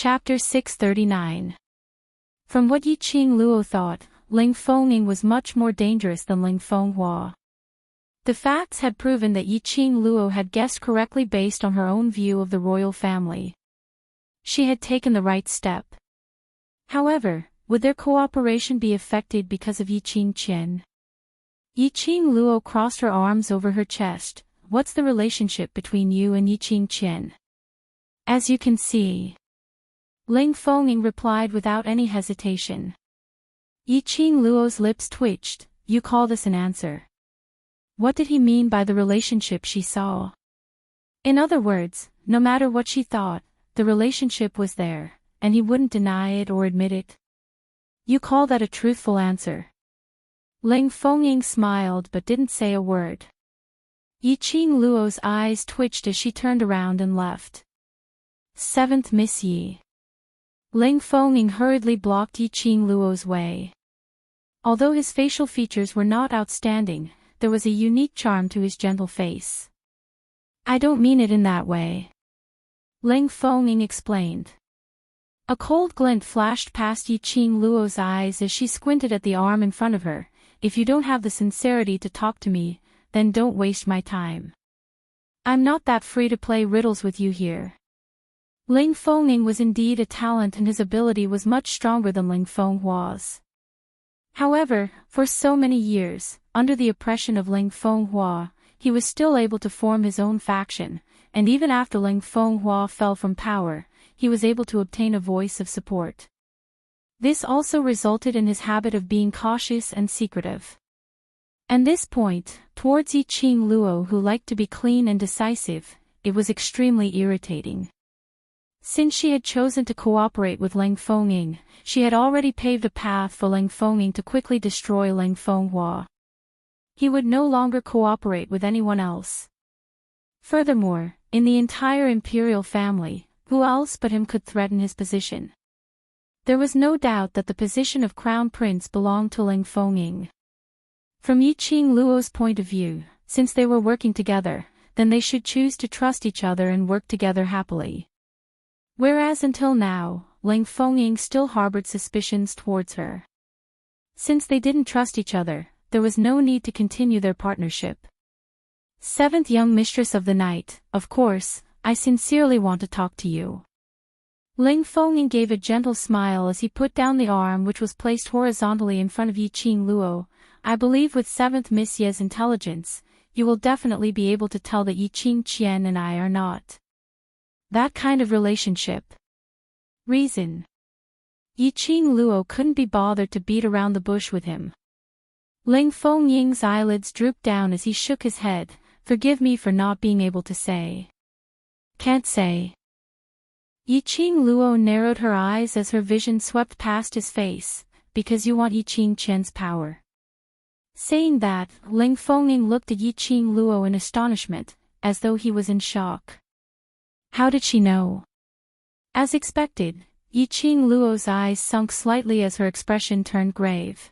Chapter 639. From what Yi Qing Luo thought, Ling Fengying was much more dangerous than Ling Fenghua. The facts had proven that Yi Qing Luo had guessed correctly based on her own view of the royal family. She had taken the right step. However, would their cooperation be affected because of Yi Qing Qian? Yi Qing Luo crossed her arms over her chest. What's the relationship between you and Yi Qing Qian? As you can see. Ling Fengying replied without any hesitation. Yi Qing Luo's lips twitched. You call this an answer? What did he mean by the relationship she saw? In other words, no matter what she thought, the relationship was there, and he wouldn't deny it or admit it. You call that a truthful answer? Ling Fengying smiled but didn't say a word. Yi Qing Luo's eyes twitched as she turned around and left. 7th Miss Yi. Ling Fengying hurriedly blocked Yi Qing Luo's way. Although his facial features were not outstanding, there was a unique charm to his gentle face. I don't mean it in that way. Ling Fengying explained. A cold glint flashed past Yi Qing Luo's eyes as she squinted at the arm in front of her. If you don't have the sincerity to talk to me, then don't waste my time. I'm not that free to play riddles with you here. Ling Fengying was indeed a talent and his ability was much stronger than Ling Fenghua's. However, for so many years, under the oppression of Ling Fenghua, he was still able to form his own faction, and even after Ling Fenghua fell from power, he was able to obtain a voice of support. This also resulted in his habit of being cautious and secretive. At this point, towards Yi Qing Luo who liked to be clean and decisive, it was extremely irritating. Since she had chosen to cooperate with Ling Fengying, she had already paved a path for Ling Fengying to quickly destroy Ling Fenghua. He would no longer cooperate with anyone else. Furthermore, in the entire imperial family, who else but him could threaten his position? There was no doubt that the position of crown prince belonged to Ling Fengying. From Yi Qing Luo's point of view, since they were working together, then they should choose to trust each other and work together happily. Whereas until now, Ling Fengying still harbored suspicions towards her. Since they didn't trust each other, there was no need to continue their partnership. 7th Young Mistress of the Night, of course, I sincerely want to talk to you. Ling Fengying gave a gentle smile as he put down the arm which was placed horizontally in front of Yi Qing Luo. I believe with 7th Miss Ye's intelligence, you will definitely be able to tell that Yi Qing Qian and I are not that kind of relationship. Reason. Yi Qing Luo couldn't be bothered to beat around the bush with him. Ling Fengying's eyelids drooped down as he shook his head. Forgive me for not being able to say. Can't say. Yi Qing Luo narrowed her eyes as her vision swept past his face. Because you want Yi Qing Qian's power. Saying that, Ling Fengying looked at Yi Qing Luo in astonishment, as though he was in shock. How did she know? As expected, Yi Qing Luo's eyes sunk slightly as her expression turned grave.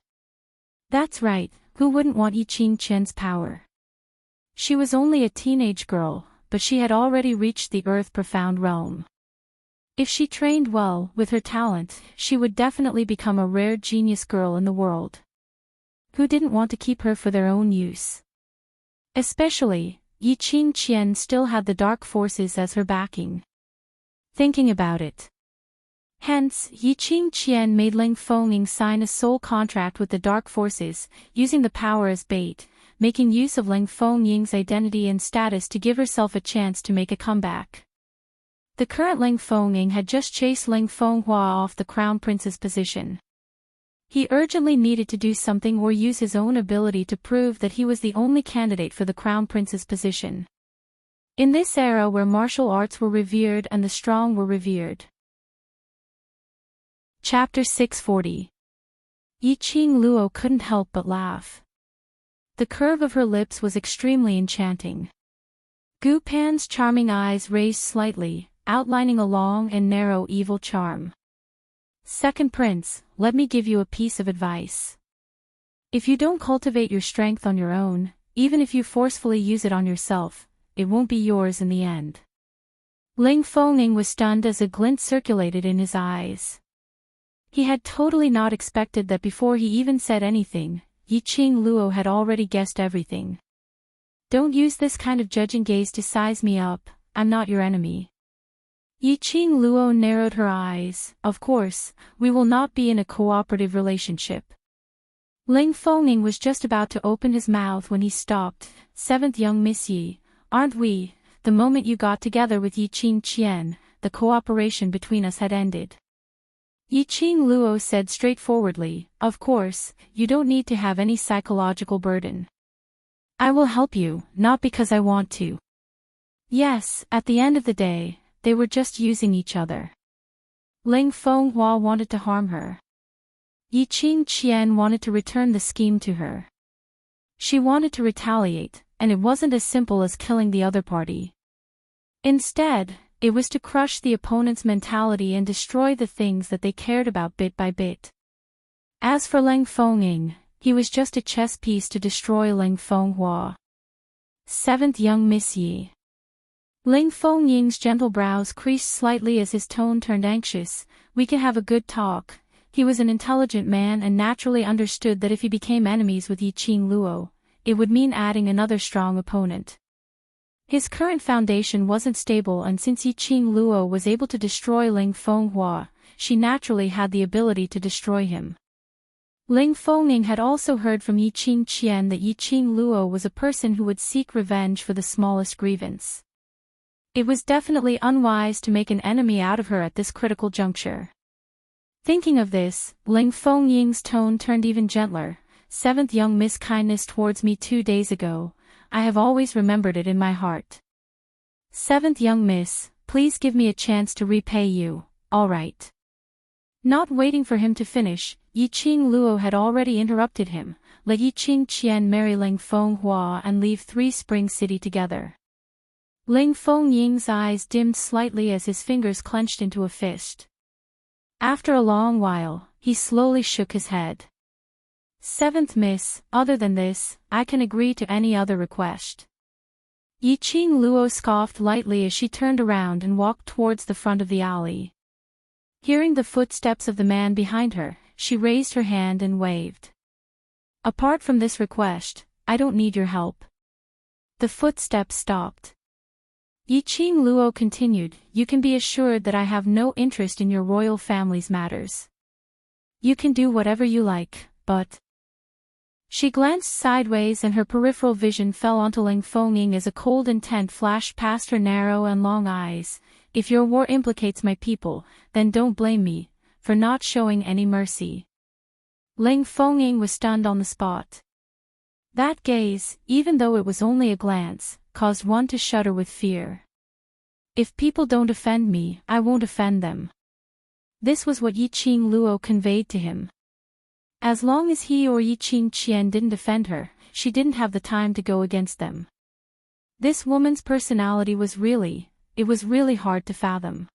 That's right, who wouldn't want Yi Qing Qian's power? She was only a teenage girl, but she had already reached the earth-profound realm. If she trained well, with her talent, she would definitely become a rare genius girl in the world. Who didn't want to keep her for their own use? Especially, Yi Qing Qian still had the dark forces as her backing. Thinking about it. Hence, Yi Qing Qian made Ling Fengying sign a soul contract with the dark forces, using the power as bait, making use of Ling Fengying's identity and status to give herself a chance to make a comeback. The current Ling Fengying had just chased Ling Fenghua off the crown prince's position. He urgently needed to do something or use his own ability to prove that he was the only candidate for the crown prince's position. In this era where martial arts were revered and the strong were revered. Chapter 640. Yi Qing Luo couldn't help but laugh. The curve of her lips was extremely enchanting. Gu Pan's charming eyes raised slightly, outlining a long and narrow evil charm. Second Prince, let me give you a piece of advice. If you don't cultivate your strength on your own, even if you forcefully use it on yourself, it won't be yours in the end. Ling Fengning was stunned as a glint circulated in his eyes. He had totally not expected that before he even said anything, Yiqing Luo had already guessed everything. Don't use this kind of judging gaze to size me up, I'm not your enemy. Yiqing Luo narrowed her eyes. Of course, we will not be in a cooperative relationship. Ling Fengning was just about to open his mouth when he stopped. Seventh young Miss Yi, aren't we? The moment you got together with Yiqing Qian, the cooperation between us had ended. Yiqing Luo said straightforwardly, of course, you don't need to have any psychological burden. I will help you, not because I want to. Yes, at the end of the day, they were just using each other. Ling Fenghua wanted to harm her. Yiqing Qian wanted to return the scheme to her. She wanted to retaliate, and it wasn't as simple as killing the other party. Instead, it was to crush the opponent's mentality and destroy the things that they cared about bit by bit. As for Ling Fengning, he was just a chess piece to destroy Ling Fenghua. Seventh young Miss Yi. Ling Fengning's gentle brows creased slightly as his tone turned anxious. We can have a good talk. He was an intelligent man and naturally understood that if he became enemies with Yiqing Luo, it would mean adding another strong opponent. His current foundation wasn't stable, and since Yiqing Luo was able to destroy Ling Fenghua, she naturally had the ability to destroy him. Ling Fengning had also heard from Yiqing Qian that Yiqing Luo was a person who would seek revenge for the smallest grievance. It was definitely unwise to make an enemy out of her at this critical juncture. Thinking of this, Ling Fengning's tone turned even gentler. Seventh young Miss kindness towards me 2 days ago, I have always remembered it in my heart. Seventh young Miss, please give me a chance to repay you, all right. Not waiting for him to finish, Yiqing Luo had already interrupted him. Let Yiqing Qian marry Ling Fenghua and leave Three Spring City together. Ling Fengning's eyes dimmed slightly as his fingers clenched into a fist. After a long while, he slowly shook his head. Seventh Miss, other than this, I can agree to any other request. Yiqing Luo scoffed lightly as she turned around and walked towards the front of the alley. Hearing the footsteps of the man behind her, she raised her hand and waved. Apart from this request, I don't need your help. The footsteps stopped. Yiqing Luo continued, you can be assured that I have no interest in your royal family's matters. You can do whatever you like, but... She glanced sideways and her peripheral vision fell onto Ling Fengning as a cold intent flashed past her narrow and long eyes. If your war implicates my people, then don't blame me for not showing any mercy. Ling Fengning was stunned on the spot. That gaze, even though it was only a glance, caused one to shudder with fear. If people don't offend me, I won't offend them. This was what Yiqing Luo conveyed to him. As long as he or Yiqing Qian didn't offend her, she didn't have the time to go against them. This woman's personality was really hard to fathom.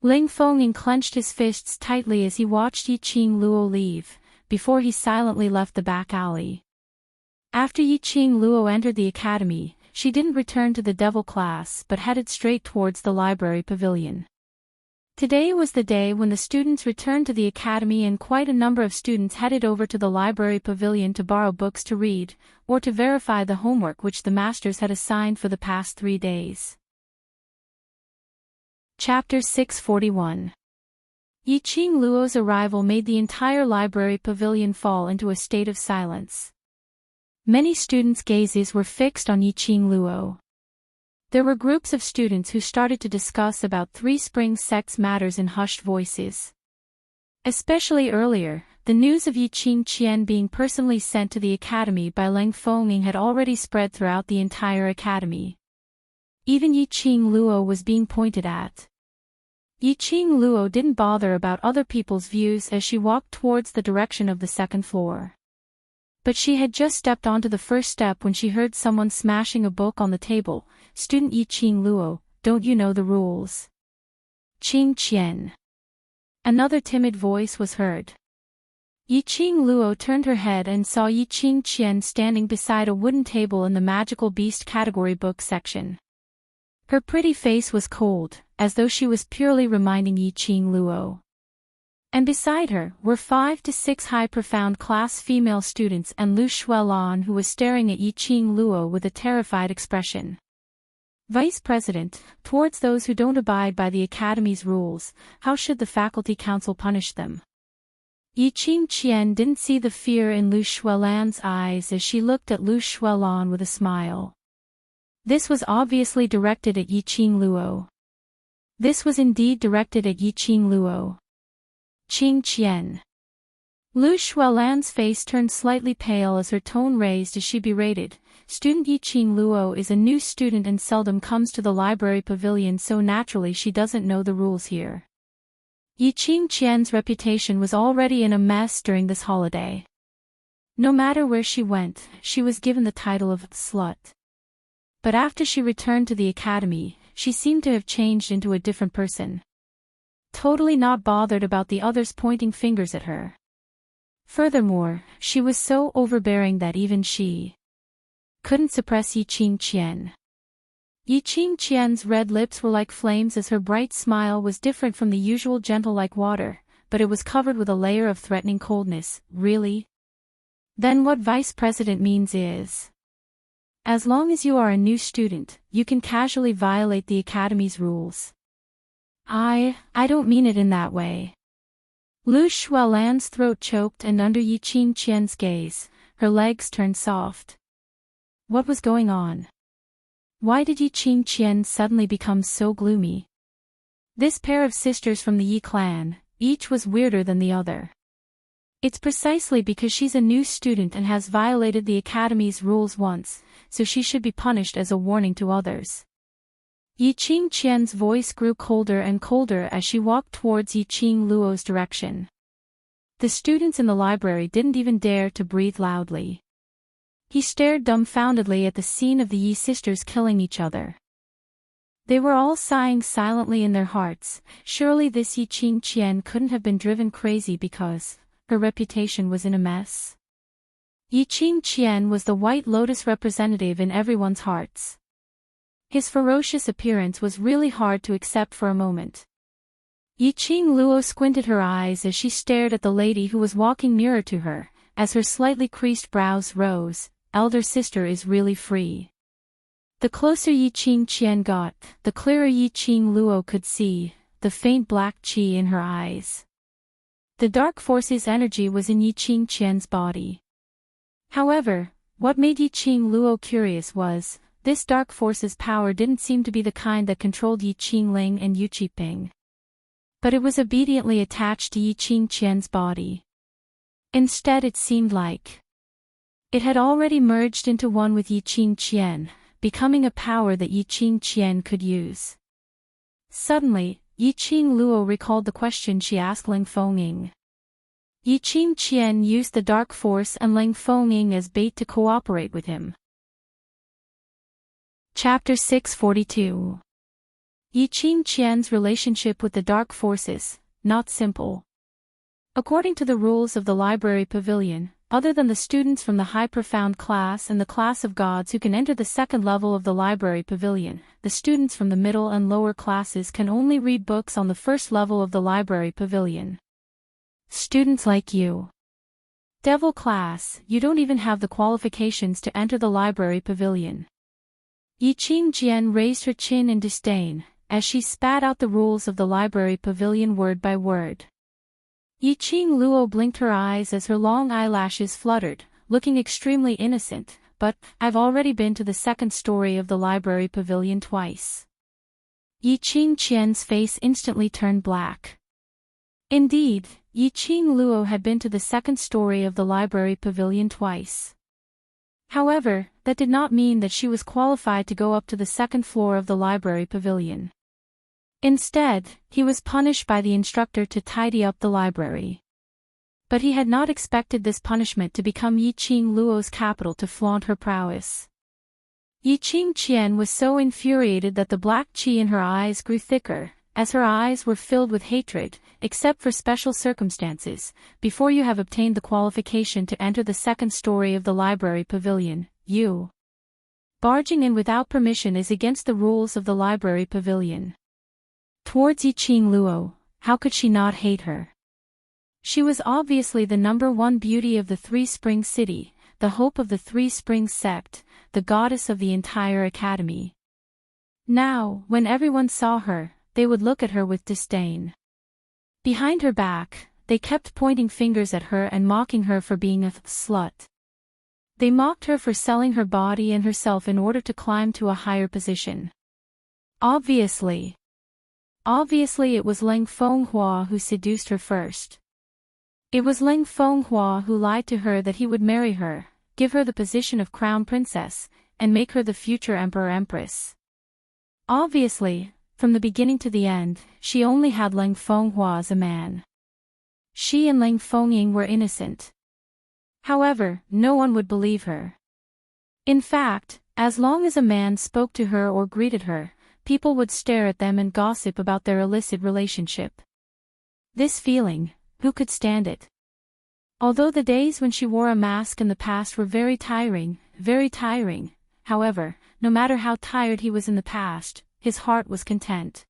Ling Fengning clenched his fists tightly as he watched Yiqing Luo leave, before he silently left the back alley. After Yiqing Luo entered the academy, she didn't return to the devil class but headed straight towards the library pavilion. Today was the day when the students returned to the academy, and quite a number of students headed over to the library pavilion to borrow books to read, or to verify the homework which the masters had assigned for the past 3 days. Chapter 641. Yiqing Luo's arrival made the entire library pavilion fall into a state of silence. Many students' gazes were fixed on Yiqing Luo. There were groups of students who started to discuss about Three Springs sect's matters in hushed voices. Especially earlier, the news of Yiqing Qian being personally sent to the academy by Ling Fengning had already spread throughout the entire academy. Even Yiqing Luo was being pointed at. Yiqing Luo didn't bother about other people's views as she walked towards the direction of the second floor. But she had just stepped onto the first step when she heard someone smashing a book on the table. Student Yiqing Luo, don't you know the rules? Qing Qian. Another timid voice was heard. Yiqing Luo turned her head and saw Yiqing Qian standing beside a wooden table in the magical beast category book section. Her pretty face was cold, as though she was purely reminding Yi Qing Luo. And beside her were 5 to 6 high profound class female students and Lu Shuelan, who was staring at Yi Qing Luo with a terrified expression. Vice President, towards those who don't abide by the Academy's rules, how should the faculty council punish them? Yi Qing Qian didn't see the fear in Lu Shuelan's eyes as she looked at Lu Shuelan with a smile. This was obviously directed at Yi Qing Luo. This was indeed directed at Yi Qing Luo. Qing Qian. Lu Shuelan's face turned slightly pale as her tone raised as she berated, "Student Yi Qing Luo is a new student and seldom comes to the library pavilion, so naturally she doesn't know the rules here." Yi Qing Qian's reputation was already in a mess during this holiday. No matter where she went, she was given the title of slut. But after she returned to the academy, she seemed to have changed into a different person. Totally not bothered about the others pointing fingers at her. Furthermore, she was so overbearing that even she couldn't suppress Yi Qing Qian. Yi Qing Qian's red lips were like flames as her bright smile was different from the usual gentle like water, but it was covered with a layer of threatening coldness. Really? Then what Vice President means is, as long as you are a new student, you can casually violate the Academy's rules. I don't mean it in that way. Lu Shuelan's throat choked, and under Yi Qing Qian's gaze, her legs turned soft. What was going on? Why did Yi Qing Qian suddenly become so gloomy? This pair of sisters from the Yi clan, each was weirder than the other. It's precisely because she's a new student and has violated the Academy's rules once, so she should be punished as a warning to others. Yi Qing Qian's voice grew colder and colder as she walked towards Yi Qing Luo's direction. The students in the library didn't even dare to breathe loudly. He stared dumbfoundedly at the scene of the Yi sisters killing each other. They were all sighing silently in their hearts. Surely this Yi Qing Qian couldn't have been driven crazy because her reputation was in a mess. Yi Qing Qian was the White Lotus representative in everyone's hearts. His ferocious appearance was really hard to accept for a moment. Yi Qing Luo squinted her eyes as she stared at the lady who was walking nearer to her, as her slightly creased brows rose. Elder sister is really free. The closer Yi Qing Qian got, the clearer Yi Qing Luo could see the faint black qi in her eyes. The dark force's energy was in Yi Qing Qian's body. However, what made Yi Qing Luo curious was, this dark force's power didn't seem to be the kind that controlled Yi Qing Ling and Yu Qiping. But it was obediently attached to Yi Qing Qian's body. Instead, it seemed like it had already merged into one with Yi Qing Qian, becoming a power that Yi Qing Qian could use. Suddenly, Yi Qing Luo recalled the question she asked Ling Fengying. Yi Qing Qian used the dark force and Ling Fengying as bait to cooperate with him. Chapter 642. Yi Qing Qian's relationship with the dark forces, not simple. According to the rules of the library pavilion, other than the students from the high profound class and the class of gods who can enter the second level of the library pavilion, the students from the middle and lower classes can only read books on the first level of the library pavilion. Students like you, devil class, you don't even have the qualifications to enter the library pavilion. Yi Qing Qian raised her chin in disdain, as she spat out the rules of the library pavilion word by word. Yi Qing Luo blinked her eyes as her long eyelashes fluttered, looking extremely innocent, but, I've already been to the second story of the library pavilion twice. Yi Qing Qian's face instantly turned black. Indeed, Yi Qing Luo had been to the second story of the library pavilion twice. However, that did not mean that she was qualified to go up to the second floor of the library pavilion. Instead, he was punished by the instructor to tidy up the library. But he had not expected this punishment to become Yi Qing Luo's capital to flaunt her prowess. Yi Qing Qian was so infuriated that the black qi in her eyes grew thicker, as her eyes were filled with hatred, except for special circumstances. Before you have obtained the qualification to enter the second story of the library pavilion, you Barging in without permission is against the rules of the library pavilion. Towards Yiqing Luo, how could she not hate her? She was obviously the #1 beauty of the Three Springs City, the hope of the Three Springs sect, the goddess of the entire academy. Now, when everyone saw her, they would look at her with disdain. Behind her back, they kept pointing fingers at her and mocking her for being a slut. They mocked her for selling her body and herself in order to climb to a higher position. Obviously it was Leng Fenghua who seduced her first. It was Leng Fenghua who lied to her that he would marry her, give her the position of crown princess, and make her the future emperor-empress. Obviously, from the beginning to the end, she only had Leng Fenghua as a man. She and Leng Fengying were innocent. However, no one would believe her. In fact, as long as a man spoke to her or greeted her, people would stare at them and gossip about their illicit relationship. This feeling, who could stand it? Although the days when she wore a mask in the past were very tiring, however, no matter how tired he was in the past, his heart was content.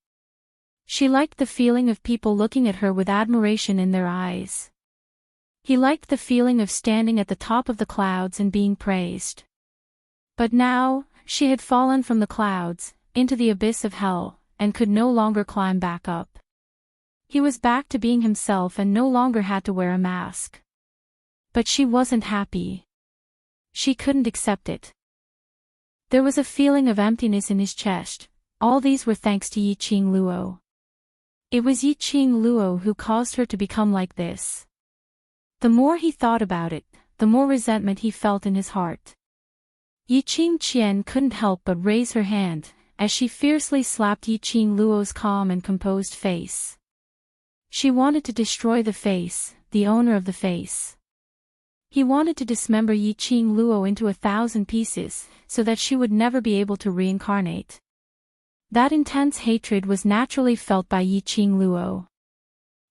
She liked the feeling of people looking at her with admiration in their eyes. He liked the feeling of standing at the top of the clouds and being praised. But now, she had fallen from the clouds, into the abyss of hell, and could no longer climb back up. He was back to being himself and no longer had to wear a mask. But she wasn't happy. She couldn't accept it. There was a feeling of emptiness in his chest. All these were thanks to Yiqing Luo. It was Yiqing Luo who caused her to become like this. The more he thought about it, the more resentment he felt in his heart. Yiqing Qian couldn't help but raise her hand, as she fiercely slapped Yiqing Luo's calm and composed face. She wanted to destroy the face, the owner of the face. He wanted to dismember Yiqing Luo into 1,000 pieces, so that she would never be able to reincarnate. That intense hatred was naturally felt by Yiqing Luo.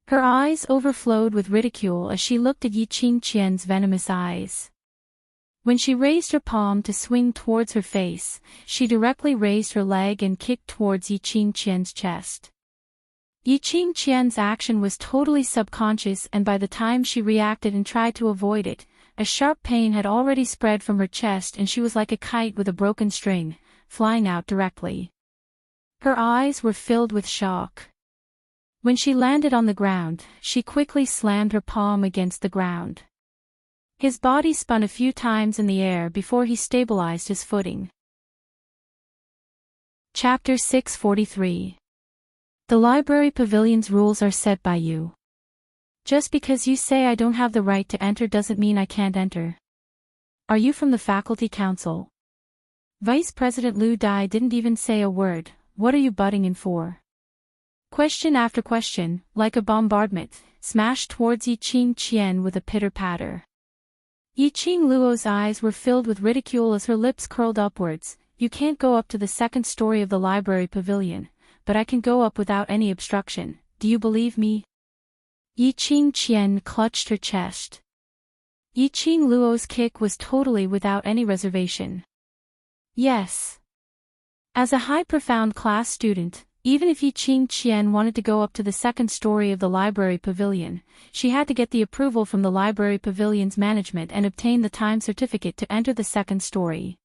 Her eyes overflowed with ridicule as she looked at Yiqing Qian's venomous eyes. When she raised her palm to swing towards her face, she directly raised her leg and kicked towards Yiqing Qian's chest. Yiqing Qian's action was totally subconscious, and by the time she reacted and tried to avoid it, a sharp pain had already spread from her chest and she was like a kite with a broken string, flying out directly. Her eyes were filled with shock. When she landed on the ground, she quickly slammed her palm against the ground. His body spun a few times in the air before he stabilized his footing. Chapter 643. The library pavilion's rules are set by you. Just because you say I don't have the right to enter doesn't mean I can't enter. Are you from the faculty council? Vice President Liu Dai didn't even say a word. What are you butting in for? Question after question, like a bombardment, smashed towards Yiqing Qian with a pitter-patter. Yiqing Luo's eyes were filled with ridicule as her lips curled upwards. You can't go up to the second story of the library pavilion, but I can go up without any obstruction. Do you believe me? Yiqing Qian clutched her chest. Yiqing Luo's kick was totally without any reservation. Yes. As a high profound class student, even if Yiqing Qian wanted to go up to the second story of the library pavilion, she had to get the approval from the library pavilion's management and obtain the time certificate to enter the second story.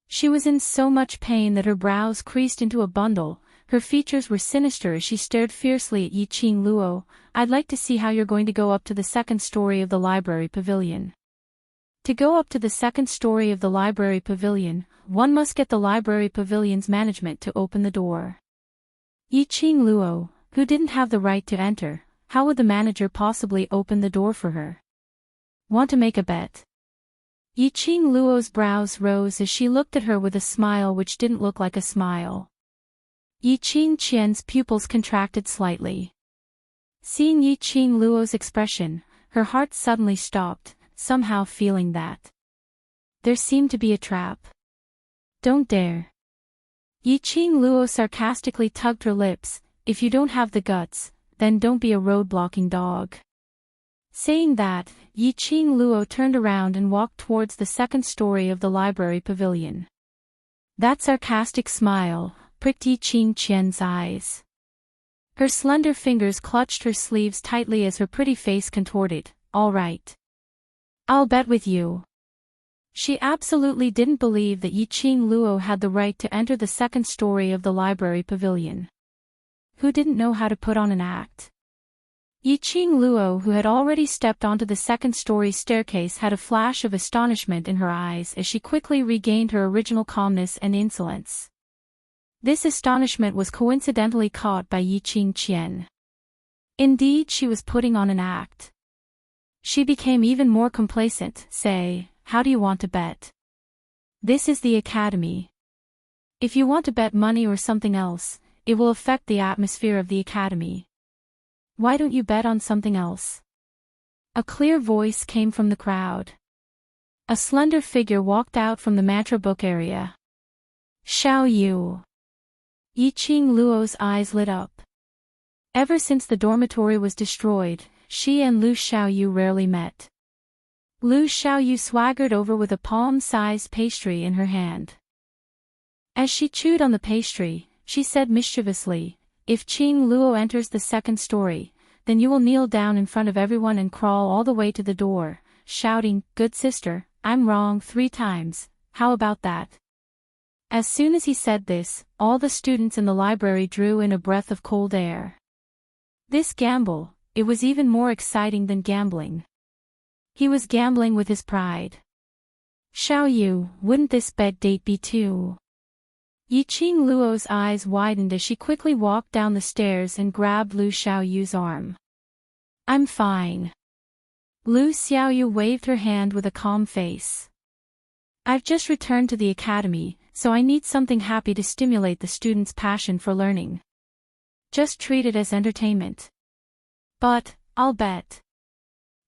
She was in so much pain that her brows creased into a bundle, her features were sinister as she stared fiercely at Yiqing Luo. I'd like to see how you're going to go up to the second story of the library pavilion. To go up to the second story of the library pavilion, one must get the library pavilion's management to open the door. Yiqing Luo, who didn't have the right to enter, how would the manager possibly open the door for her? Want to make a bet? Yiqing Luo's brows rose as she looked at her with a smile which didn't look like a smile. Yiqing Qian's pupils contracted slightly. Seeing Yiqing Luo's expression, her heart suddenly stopped, somehow feeling that there seemed to be a trap. Don't dare. Yiqing Luo sarcastically tugged her lips. If you don't have the guts, then don't be a road-blocking dog. Saying that, Yiqing Luo turned around and walked towards the second story of the library pavilion. That sarcastic smile pricked Yi Qing Qian's eyes. Her slender fingers clutched her sleeves tightly as her pretty face contorted. All right. I'll bet with you. She absolutely didn't believe that Yi Qing Luo had the right to enter the second story of the library pavilion. Who didn't know how to put on an act? Yi Qing Luo, who had already stepped onto the second-story staircase, had a flash of astonishment in her eyes as she quickly regained her original calmness and insolence. This astonishment was coincidentally caught by Yi Qing Qian. Indeed, she was putting on an act. She became even more complacent. Say, how do you want to bet? This is the academy. If you want to bet money or something else, it will affect the atmosphere of the academy. Why don't you bet on something else? A clear voice came from the crowd. A slender figure walked out from the mantra book area. Xiao Yu. Yi Qing Luo's eyes lit up. Ever since the dormitory was destroyed, she and Lu Xiaoyu rarely met. Lu Xiaoyu swaggered over with a palm-sized pastry in her hand. As she chewed on the pastry, she said mischievously, "If Qing Luo enters the second story, then you will kneel down in front of everyone and crawl all the way to the door, shouting, 'Good sister, I'm wrong,' 3 times, how about that?" As soon as he said this, all the students in the library drew in a breath of cold air. This gamble, it was even more exciting than gambling. He was gambling with his pride. Xiao Yu, wouldn't this bet date be too? Yi Qing Luo's eyes widened as she quickly walked down the stairs and grabbed Lu Xiaoyu's arm. I'm fine. Lu Xiaoyu waved her hand with a calm face. I've just returned to the academy, so I need something happy to stimulate the students' passion for learning. Just treat it as entertainment. But, I'll bet.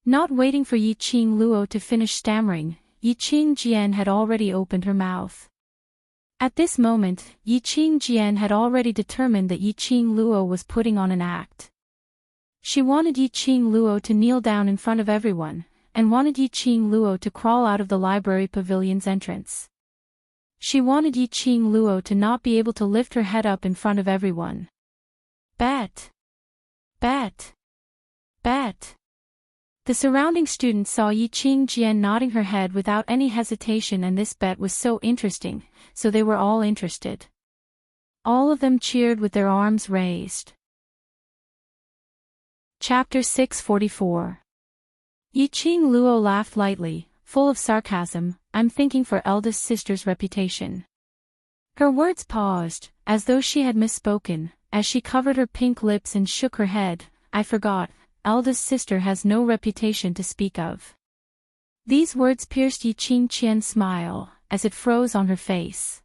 Not waiting for Yi Qing Luo to finish stammering, Yi Qing Jian had already opened her mouth. At this moment, Yi Qing Jian had already determined that Yi Qing Luo was putting on an act. She wanted Yi Qing Luo to kneel down in front of everyone, and wanted Yi Qing Luo to crawl out of the library pavilion's entrance. She wanted Yi Qing Luo to not be able to lift her head up in front of everyone. Bet. Bet. Bet. The surrounding students saw Yi Qing Jian nodding her head without any hesitation, and this bet was so interesting, so they were all interested. All of them cheered with their arms raised. Chapter 644. Yi Qing Luo laughed lightly, full of sarcasm. I'm thinking for eldest sister's reputation. Her words paused, as though she had misspoken, as she covered her pink lips and shook her head. I forgot, eldest sister has no reputation to speak of. These words pierced Yi Qing Qian's smile, as it froze on her face.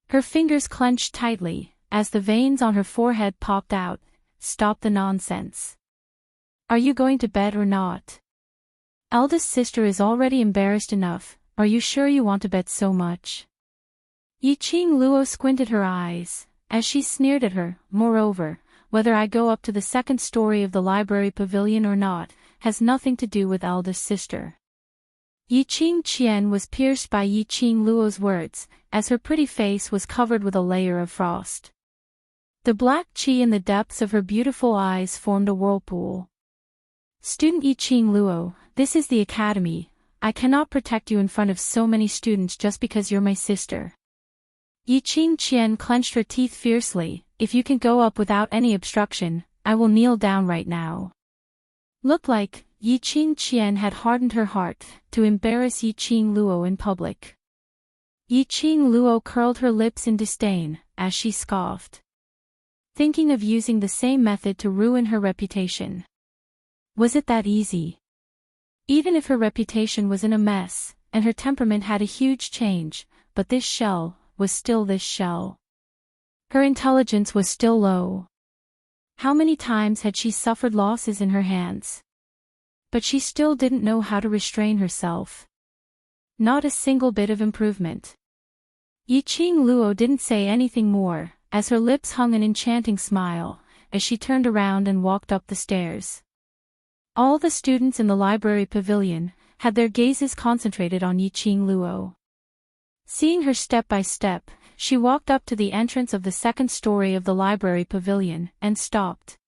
Her fingers clenched tightly, as the veins on her forehead popped out. Stop the nonsense. Are you going to bet or not? Eldest sister is already embarrassed enough, are you sure you want to bet so much? Yi Qing Luo squinted her eyes, as she sneered at her. Moreover, whether I go up to the second story of the library pavilion or not, has nothing to do with eldest sister. Yi Qing Qian was pierced by Yi Qing Luo's words, as her pretty face was covered with a layer of frost. The black qi in the depths of her beautiful eyes formed a whirlpool. Student Yi Qing Luo, this is the academy. I cannot protect you in front of so many students just because you're my sister. Yi Qing Qian clenched her teeth fiercely. If you can go up without any obstruction, I will kneel down right now. Looked like Yi Qing Qian had hardened her heart to embarrass Yi Qing Luo in public. Yi Qing Luo curled her lips in disdain, as she scoffed. Thinking of using the same method to ruin her reputation. Was it that easy? Even if her reputation was in a mess, and her temperament had a huge change, but this shell was still this shell. Her intelligence was still low. How many times had she suffered losses in her hands? But she still didn't know how to restrain herself. Not a single bit of improvement. Yi Qing Luo didn't say anything more, as her lips hung an enchanting smile, as she turned around and walked up the stairs. All the students in the library pavilion had their gazes concentrated on Yi Qing Luo. Seeing her step by step, she walked up to the entrance of the second story of the library pavilion, and stopped.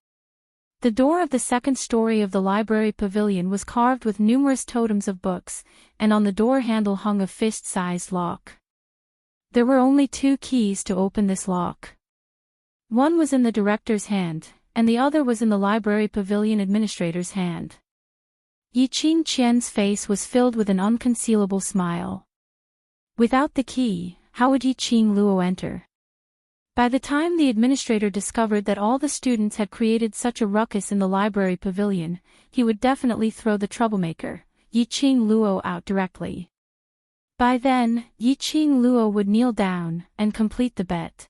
The door of the second story of the library pavilion was carved with numerous totems of books, and on the door handle hung a fist-sized lock. There were only 2 keys to open this lock. One was in the director's hand, and the other was in the library pavilion administrator's hand. Yi-Ching Qian's face was filled with an unconcealable smile. Without the key, how would Yi-Ching Luo enter? By the time the administrator discovered that all the students had created such a ruckus in the library pavilion, he would definitely throw the troublemaker, Yi-Ching Luo, out directly. By then, Yi-Ching Luo would kneel down and complete the bet.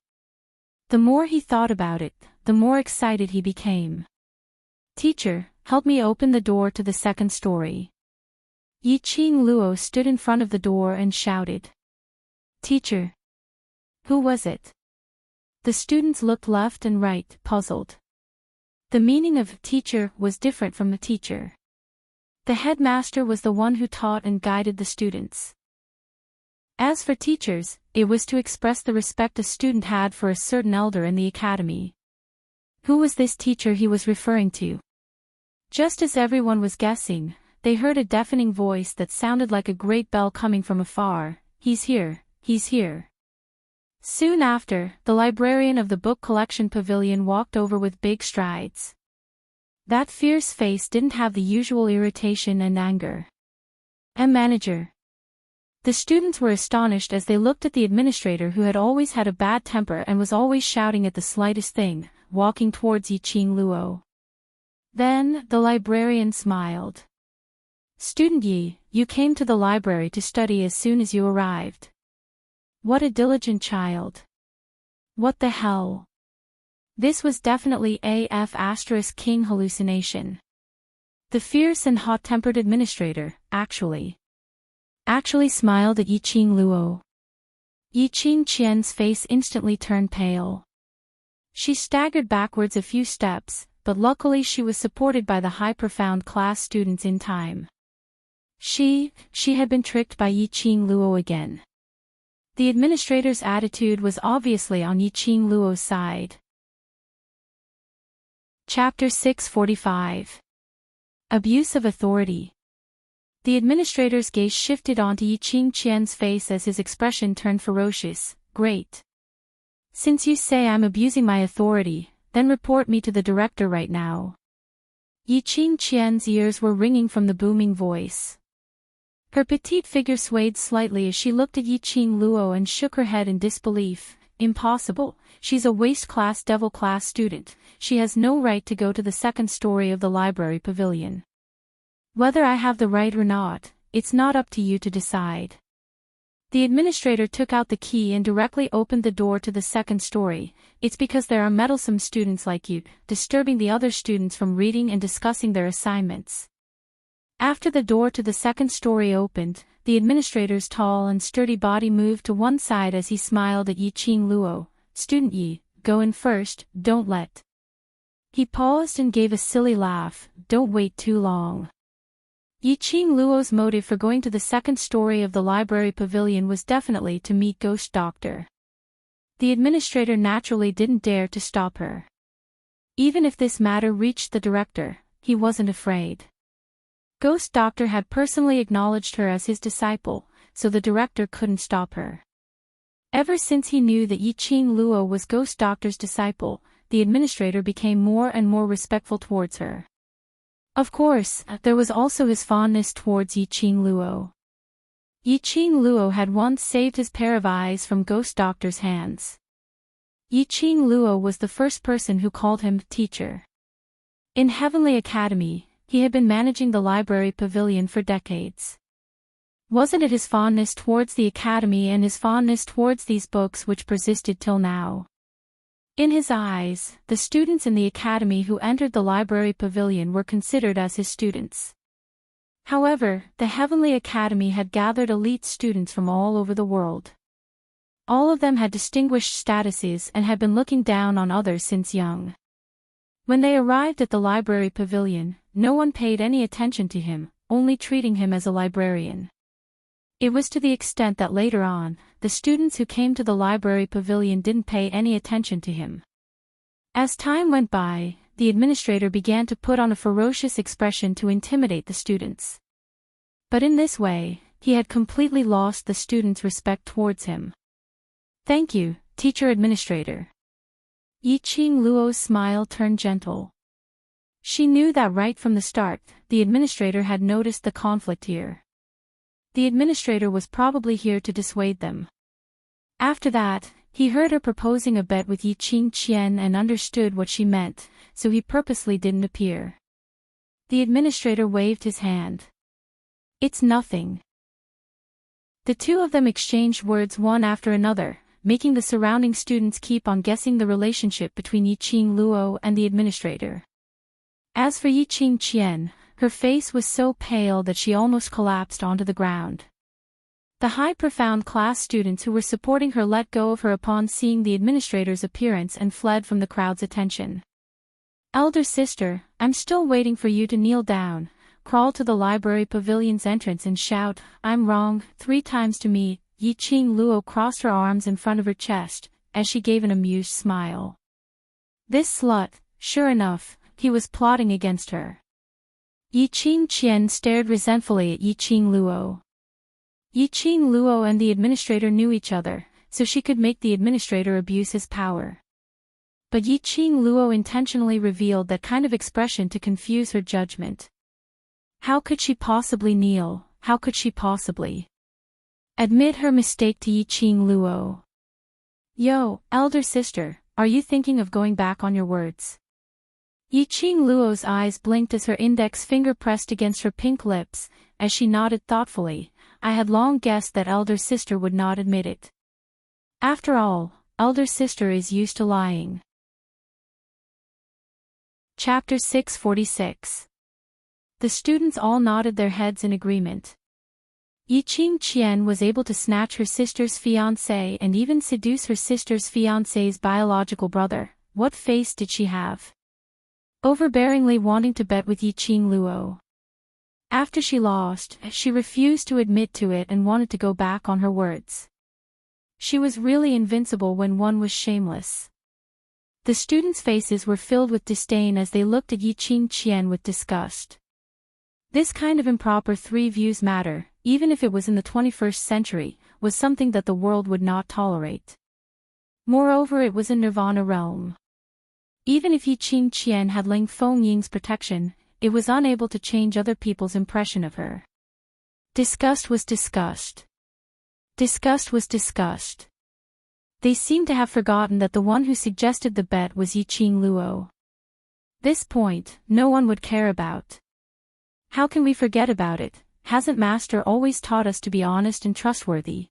The more he thought about it, the more excited he became. "Teacher, help me open the door to the second story." Yi-Ching Luo stood in front of the door and shouted. "Teacher." Who was it? The students looked left and right, puzzled. The meaning of teacher was different from the teacher. The headmaster was the one who taught and guided the students. As for teachers, it was to express the respect a student had for a certain elder in the academy. Who was this teacher he was referring to? Just as everyone was guessing, they heard a deafening voice that sounded like a great bell coming from afar. "He's here, he's here." Soon after, the librarian of the book collection pavilion walked over with big strides. That fierce face didn't have the usual irritation and anger. "A manager." The students were astonished as they looked at the administrator, who had always had a bad temper and was always shouting at the slightest thing, walking towards Yi-Ching Luo. Then, the librarian smiled. "Student Yi, you came to the library to study as soon as you arrived. What a diligent child. What the hell?" This was definitely a King hallucination. The fierce and hot-tempered administrator, actually smiled at Yi-Ching Luo. Yi-Ching Qian's face instantly turned pale. She staggered backwards a few steps, but luckily she was supported by the high-profound class students in time. She had been tricked by Yi-Ching Luo again. The administrator's attitude was obviously on Yi-Ching Luo's side. Chapter 645. Abuse of Authority. The administrator's gaze shifted onto Yi-Ching Qian's face as his expression turned ferocious. "Great. Since you say I'm abusing my authority, then report me to the director right now." Yi-Ching Qian's ears were ringing from the booming voice. Her petite figure swayed slightly as she looked at Yi-Ching Luo and shook her head in disbelief. "Impossible, she's a waste-class devil-class student, she has no right to go to the second story of the library pavilion. Whether I have the right or not, it's not up to you to decide." The administrator took out the key and directly opened the door to the second story. "It's because there are meddlesome students like you, disturbing the other students from reading and discussing their assignments." After the door to the second story opened, the administrator's tall and sturdy body moved to one side as he smiled at Yi-Ching Luo. "Student Yi, go in first, don't let." He paused and gave a silly laugh. "Don't wait too long." Yi-Ching Luo's motive for going to the second story of the library pavilion was definitely to meet Ghost Doctor. The administrator naturally didn't dare to stop her. Even if this matter reached the director, he wasn't afraid. Ghost Doctor had personally acknowledged her as his disciple, so the director couldn't stop her. Ever since he knew that Yi-Ching Luo was Ghost Doctor's disciple, the administrator became more and more respectful towards her. Of course, there was also his fondness towards Yi-Ching Luo. Yi-Ching Luo had once saved his pair of eyes from Ghost Doctor's hands. Yi-Ching Luo was the first person who called him teacher. In Heavenly Academy, he had been managing the library pavilion for decades. Wasn't it his fondness towards the academy and his fondness towards these books which persisted till now? In his eyes, the students in the academy who entered the library pavilion were considered as his students. However, the Heavenly Academy had gathered elite students from all over the world. All of them had distinguished statuses and had been looking down on others since young. When they arrived at the library pavilion, no one paid any attention to him, only treating him as a librarian. It was to the extent that later on, the students who came to the library pavilion didn't pay any attention to him. As time went by, the administrator began to put on a ferocious expression to intimidate the students. But in this way, he had completely lost the students' respect towards him. "Thank you, teacher administrator." Yi-Ching Luo's smile turned gentle. She knew that right from the start, the administrator had noticed the conflict here. The administrator was probably here to dissuade them. After that, he heard her proposing a bet with Yi-Ching Qian and understood what she meant, so he purposely didn't appear. The administrator waved his hand. "It's nothing." The two of them exchanged words one after another, making the surrounding students keep on guessing the relationship between Yi-Ching Luo and the administrator. As for Yi-Ching Qian, her face was so pale that she almost collapsed onto the ground. The high-profound class students who were supporting her let go of her upon seeing the administrator's appearance and fled from the crowd's attention. "Elder sister, I'm still waiting for you to kneel down, crawl to the library pavilion's entrance and shout, 'I'm wrong,' 3 times to me." Yi-Ching Luo crossed her arms in front of her chest, as she gave an amused smile. This slut, sure enough, he was plotting against her. Yi-Ching Qian stared resentfully at Yi-Ching Luo. Yi-Ching Luo and the administrator knew each other, so she could make the administrator abuse his power. But Yi-Ching Luo intentionally revealed that kind of expression to confuse her judgment. How could she possibly kneel? How could she possibly admit her mistake to Yi-Ching Luo? "Yo, elder sister, are you thinking of going back on your words?" Yi-Ching Luo's eyes blinked as her index finger pressed against her pink lips, as she nodded thoughtfully. "I had long guessed that elder sister would not admit it. After all, elder sister is used to lying." Chapter 646. The students all nodded their heads in agreement. Yi-Ching Qian was able to snatch her sister's fiancé and even seduce her sister's fiancé's biological brother. What face did she have? Overbearingly wanting to bet with Yi-Ching Luo. After she lost, she refused to admit to it and wanted to go back on her words. She was really invincible when one was shameless. The students' faces were filled with disdain as they looked at Yi-Ching Qian with disgust. This kind of improper 3 views matter, even if it was in the 21st century, was something that the world would not tolerate. Moreover, it was in Nirvana realm. Even if Yi-Ching Qian had Ling Fengying's protection, it was unable to change other people's impression of her. Disgust was disgust. Disgust was disgust. They seemed to have forgotten that the one who suggested the bet was Yi-Ching Luo. This point, no one would care about. How can we forget about it? Hasn't Master always taught us to be honest and trustworthy?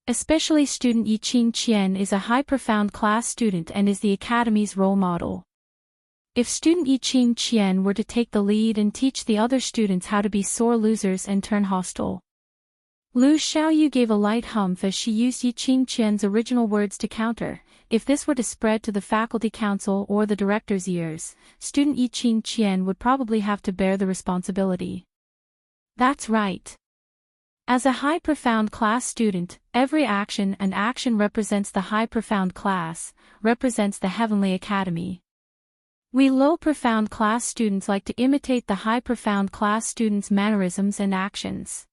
Especially student Yi-Ching Qian is a high profound class student and is the academy's role model. If student Yi-Ching Qian were to take the lead and teach the other students how to be sore losers and turn hostile. Lu Xiaoyu gave a light humph as she used Yi-Ching Qian's original words to counter. If this were to spread to the faculty council or the director's ears, student Yi-Ching Qian would probably have to bear the responsibility. That's right. As a high profound class student, every action and action represents the high profound class, represents the heavenly academy. We low profound class students like to imitate the high profound class students' mannerisms and actions.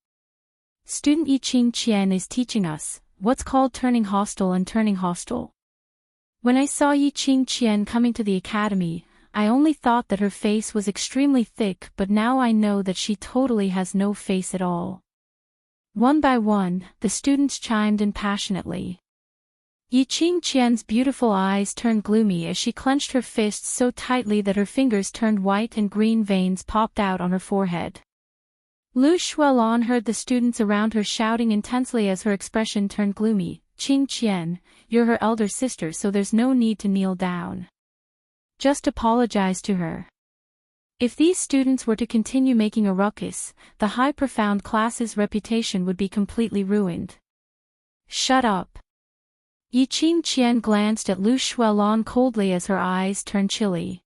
Student Yi-Ching Qian is teaching us what's called turning hostile and turning hostile. When I saw Yi-Ching Qian coming to the academy, I only thought that her face was extremely thick, but now I know that she totally has no face at all. One by one, the students chimed in passionately. Yi-Ching Qian's beautiful eyes turned gloomy as she clenched her fists so tightly that her fingers turned white and green veins popped out on her forehead. Lu Shuelon heard the students around her shouting intensely as her expression turned gloomy. "Ching Qian, you're her elder sister, so there's no need to kneel down. Just apologize to her." If these students were to continue making a ruckus, the high profound class's reputation would be completely ruined. "Shut up." Yi-Ching Qian glanced at Lu Shuelon coldly as her eyes turned chilly.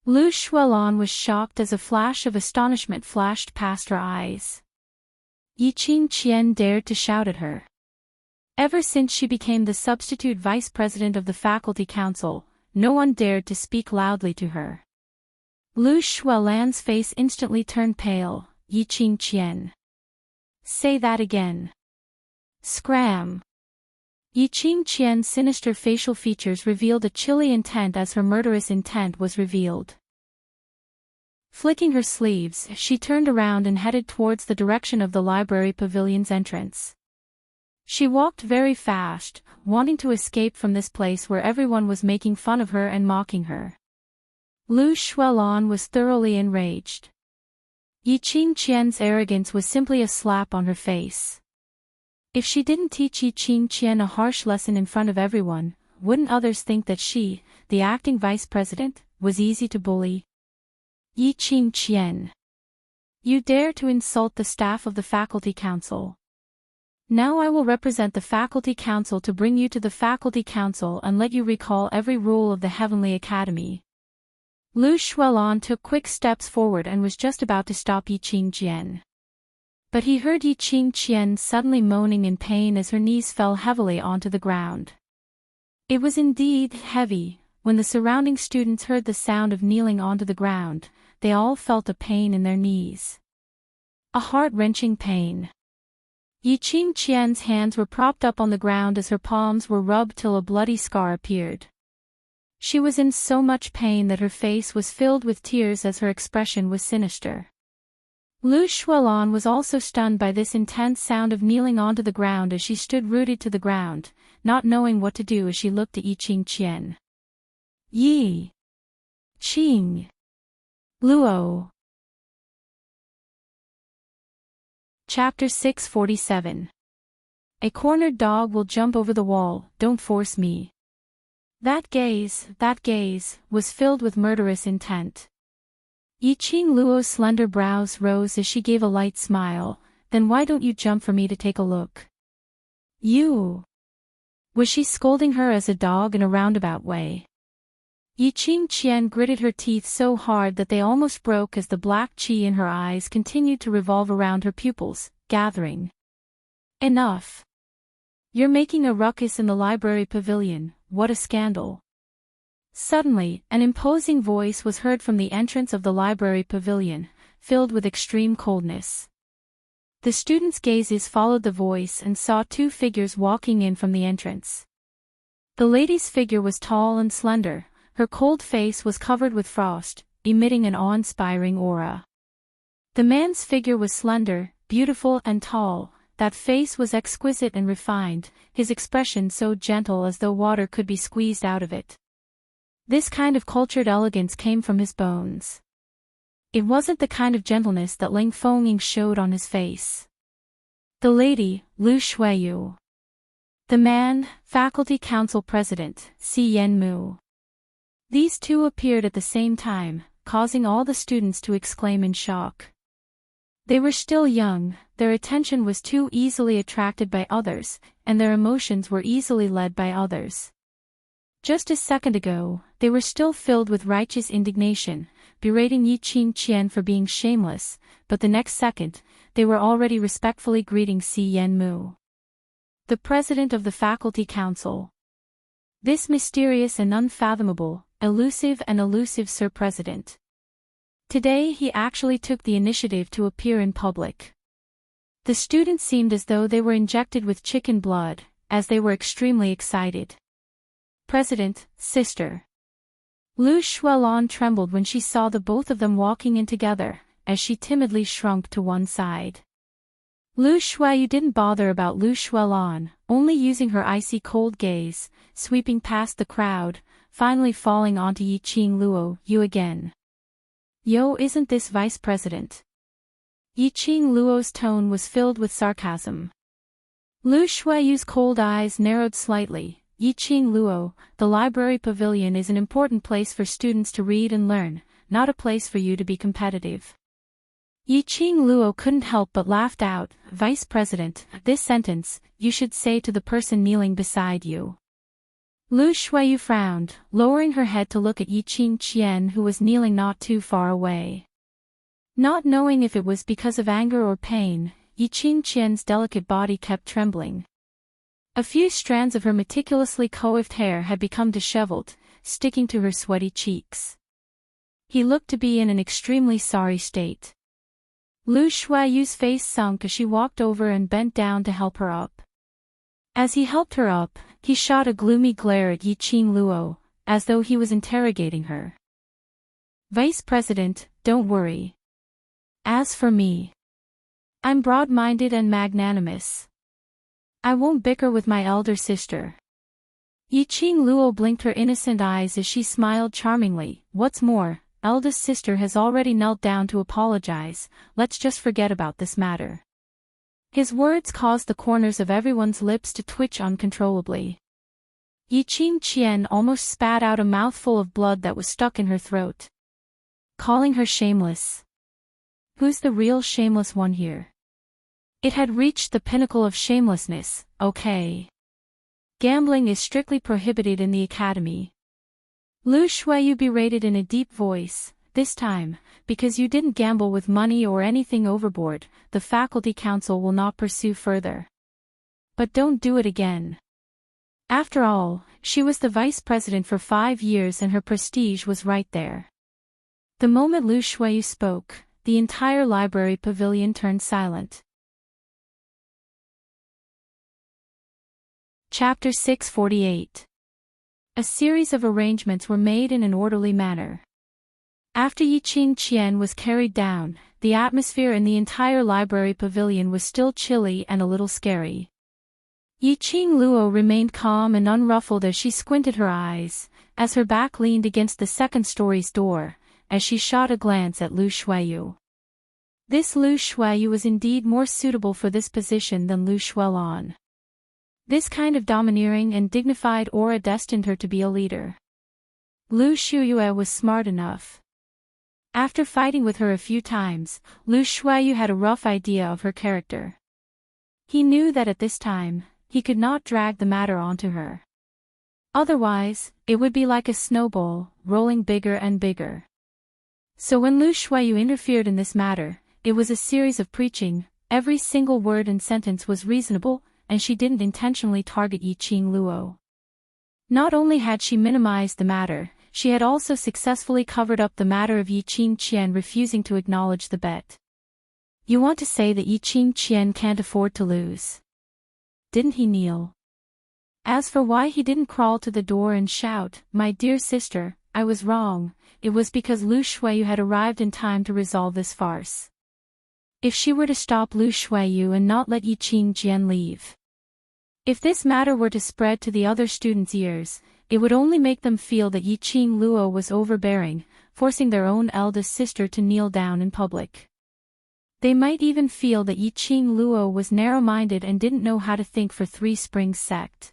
Lu Shuelon was shocked as a flash of astonishment flashed past her eyes. Yi Qingqian dared to shout at her. Ever since she became the substitute vice president of the faculty council, no one dared to speak loudly to her. Lu Shuelan's face instantly turned pale. Yi Qingqian. Say that again. Scram. Yi Qingqian's sinister facial features revealed a chilly intent as her murderous intent was revealed. Flicking her sleeves, she turned around and headed towards the direction of the library pavilion's entrance. She walked very fast, wanting to escape from this place where everyone was making fun of her and mocking her. Lu Shuelan was thoroughly enraged. Yi Qingqian's arrogance was simply a slap on her face. If she didn't teach Yi Qingqian a harsh lesson in front of everyone, wouldn't others think that she, the acting vice president, was easy to bully? Yi Qingqian. You dare to insult the staff of the faculty council. Now I will represent the faculty council to bring you to the faculty council and let you recall every rule of the Heavenly Academy. Lu Shuelan took quick steps forward and was just about to stop Yi Qingqian. But he heard Yi Qingqian suddenly moaning in pain as her knees fell heavily onto the ground. It was indeed heavy. When the surrounding students heard the sound of kneeling onto the ground, they all felt a pain in their knees. A heart-wrenching pain. Yi Qingqian's hands were propped up on the ground as her palms were rubbed till a bloody scar appeared. She was in so much pain that her face was filled with tears as her expression was sinister. Lu Shuelan was also stunned by this intense sound of kneeling onto the ground as she stood rooted to the ground, not knowing what to do as she looked at Yi Qingqian. Yi Qing Luo. Chapter 647. A cornered dog will jump over the wall, don't force me. That gaze, was filled with murderous intent. Yi Qing Luo's slender brows rose as she gave a light smile. Then why don't you jump for me to take a look? You. Was she scolding her as a dog in a roundabout way? Yi Qingqian gritted her teeth so hard that they almost broke as the black qi in her eyes continued to revolve around her pupils, gathering. Enough. You're making a ruckus in the library pavilion, what a scandal. Suddenly, an imposing voice was heard from the entrance of the library pavilion, filled with extreme coldness. The students' gazes followed the voice and saw two figures walking in from the entrance. The lady's figure was tall and slender. Her cold face was covered with frost, emitting an awe-inspiring aura. The man's figure was slender, beautiful and tall. That face was exquisite and refined, his expression so gentle as though water could be squeezed out of it. This kind of cultured elegance came from his bones. It wasn't the kind of gentleness that Ling Fengying showed on his face. The lady, Lu Shueyu. The man, faculty council president, Si Yenmu. These two appeared at the same time, causing all the students to exclaim in shock. They were still young, their attention was too easily attracted by others, and their emotions were easily led by others. Just a second ago, they were still filled with righteous indignation, berating Yi Qingqian for being shameless, but the next second, they were already respectfully greeting Si Yenmu, the president of the faculty council. This mysterious and unfathomable, elusive Sir President. Today he actually took the initiative to appear in public. The students seemed as though they were injected with chicken blood, as they were extremely excited. President, sister. Lu Shuelan trembled when she saw the both of them walking in together, as she timidly shrunk to one side. Lu Shueyu didn't bother about Lu Shuelan, only using her icy cold gaze, sweeping past the crowd, finally falling onto Yi Qing Luo. You again. Yo, isn't this vice president? Yi Qing Luo's tone was filled with sarcasm. Lu Shueyu's cold eyes narrowed slightly. Yi Qing Luo, the library pavilion is an important place for students to read and learn, not a place for you to be competitive. Yi Qing Luo couldn't help but laughed out. Vice President, this sentence, you should say to the person kneeling beside you. Lu Shueyu frowned, lowering her head to look at Yi Qingqian who was kneeling not too far away. Not knowing if it was because of anger or pain, Yiqing Qian's delicate body kept trembling. A few strands of her meticulously coiffed hair had become disheveled, sticking to her sweaty cheeks. He looked to be in an extremely sorry state. Lu Shuaiyu's face sunk as she walked over and bent down to help her up. As he helped her up, he shot a gloomy glare at Yiqing Luo, as though he was interrogating her. "Vice President, don't worry. As for me, I'm broad-minded and magnanimous. I won't bicker with my elder sister." Yiqing Luo blinked her innocent eyes as she smiled charmingly. "What's more, eldest sister has already knelt down to apologize, let's just forget about this matter." His words caused the corners of everyone's lips to twitch uncontrollably. Yiqing Qian almost spat out a mouthful of blood that was stuck in her throat. Calling her shameless. Who's the real shameless one here? It had reached the pinnacle of shamelessness, okay. Gambling is strictly prohibited in the academy. Lu Shuaiyu berated in a deep voice. "This time, because you didn't gamble with money or anything overboard, the faculty council will not pursue further. But don't do it again." After all, she was the vice president for 5 years and her prestige was right there. The moment Lu Shuaiyu spoke, the entire library pavilion turned silent. Chapter 648. A series of arrangements were made in an orderly manner. After Yiqing Qian was carried down, the atmosphere in the entire library pavilion was still chilly and a little scary. Yiqing Luo remained calm and unruffled as she squinted her eyes, as her back leaned against the second story's door, as she shot a glance at Lu Shuaiyu. This Lu Shuaiyu was indeed more suitable for this position than Lu Shuelon. This kind of domineering and dignified aura destined her to be a leader. Lu Shuyue was smart enough. After fighting with her a few times, Lu Shuaiyu had a rough idea of her character. He knew that at this time, he could not drag the matter onto her. Otherwise, it would be like a snowball, rolling bigger and bigger. So when Lu Shuaiyu interfered in this matter, it was a series of preaching. Every single word and sentence was reasonable, and she didn't intentionally target Yiqing Luo. Not only had she minimized the matter, she had also successfully covered up the matter of Yiqing Qian refusing to acknowledge the bet. You want to say that Yiqing Qian can't afford to lose? Didn't he kneel? As for why he didn't crawl to the door and shout, "My dear sister, I was wrong," it was because Lu Shuaiyu had arrived in time to resolve this farce. If she were to stop Lu Shuaiyu and not let Yiqing Qian leave. If this matter were to spread to the other students' ears, it would only make them feel that Yiqing Luo was overbearing, forcing their own eldest sister to kneel down in public. They might even feel that Yiqing Luo was narrow-minded and didn't know how to think for Three Springs sect.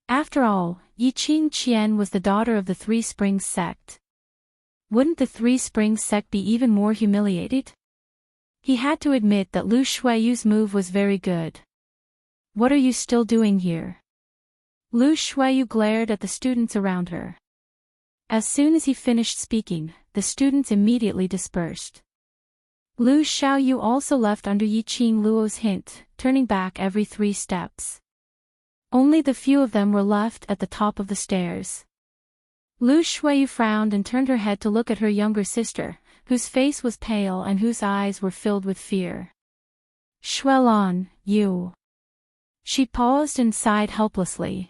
After all, Yiqing Qian was the daughter of the Three Springs sect. Wouldn't the Three Springs sect be even more humiliated? He had to admit that Lu Shuaiyu's move was very good. "What are you still doing here?" Lu Shuaiyu glared at the students around her. As soon as he finished speaking, the students immediately dispersed. Lu Xiaoyu also left under Yiqing Luo's hint, turning back every 3 steps. Only the few of them were left at the top of the stairs. Lu Shuaiyu frowned and turned her head to look at her younger sister, whose face was pale and whose eyes were filled with fear. "Shuelon, you..." She paused and sighed helplessly.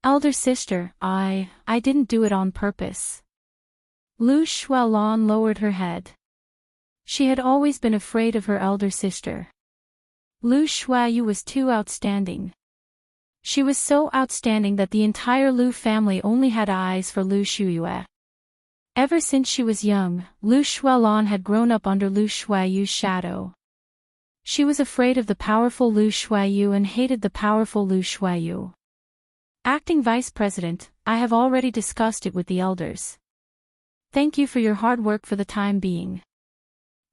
"Elder sister, I didn't do it on purpose." Lu Shuelon lowered her head. She had always been afraid of her elder sister. Lu Shuaiyu was too outstanding. She was so outstanding that the entire Lu family only had eyes for Lu Shuyue. Ever since she was young, Lu Shuelon had grown up under Lu Shuaiyu's shadow. She was afraid of the powerful Lu Shuaiyu and hated the powerful Lu Shuaiyu. Acting Vice President, I have already discussed it with the elders. Thank you for your hard work for the time being.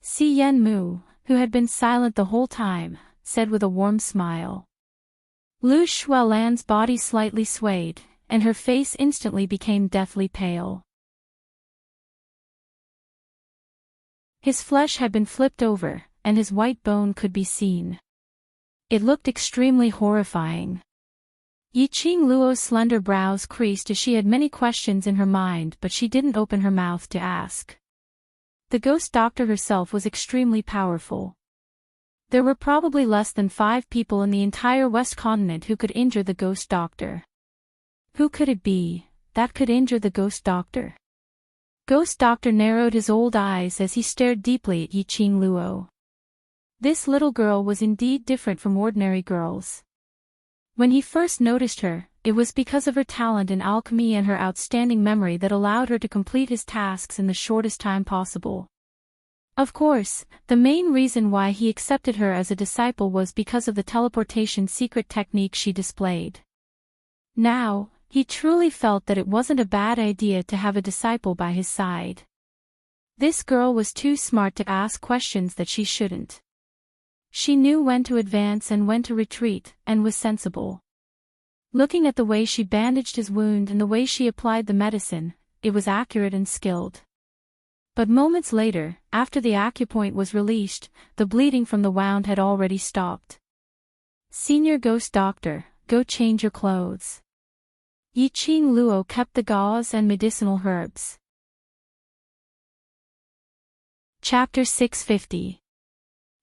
Si Yenmu, who had been silent the whole time, said with a warm smile. Lu Shuelan's body slightly swayed, and her face instantly became deathly pale. His flesh had been flipped over, and his white bone could be seen. It looked extremely horrifying. Yiqing Luo's slender brows creased as she had many questions in her mind, but she didn't open her mouth to ask. The ghost doctor herself was extremely powerful. There were probably less than 5 people in the entire West Continent who could injure the ghost doctor. Who could it be that could injure the ghost doctor? Ghost doctor narrowed his old eyes as he stared deeply at Yiqing Luo. This little girl was indeed different from ordinary girls. When he first noticed her, it was because of her talent in alchemy and her outstanding memory that allowed her to complete his tasks in the shortest time possible. Of course, the main reason why he accepted her as a disciple was because of the teleportation secret technique she displayed. Now, he truly felt that it wasn't a bad idea to have a disciple by his side. This girl was too smart to ask questions that she shouldn't. She knew when to advance and when to retreat, and was sensible. Looking at the way she bandaged his wound and the way she applied the medicine, it was accurate and skilled. But moments later, after the acupoint was released, the bleeding from the wound had already stopped. "Senior Ghost Doctor, go change your clothes." Yiqing Luo kept the gauze and medicinal herbs. Chapter 650.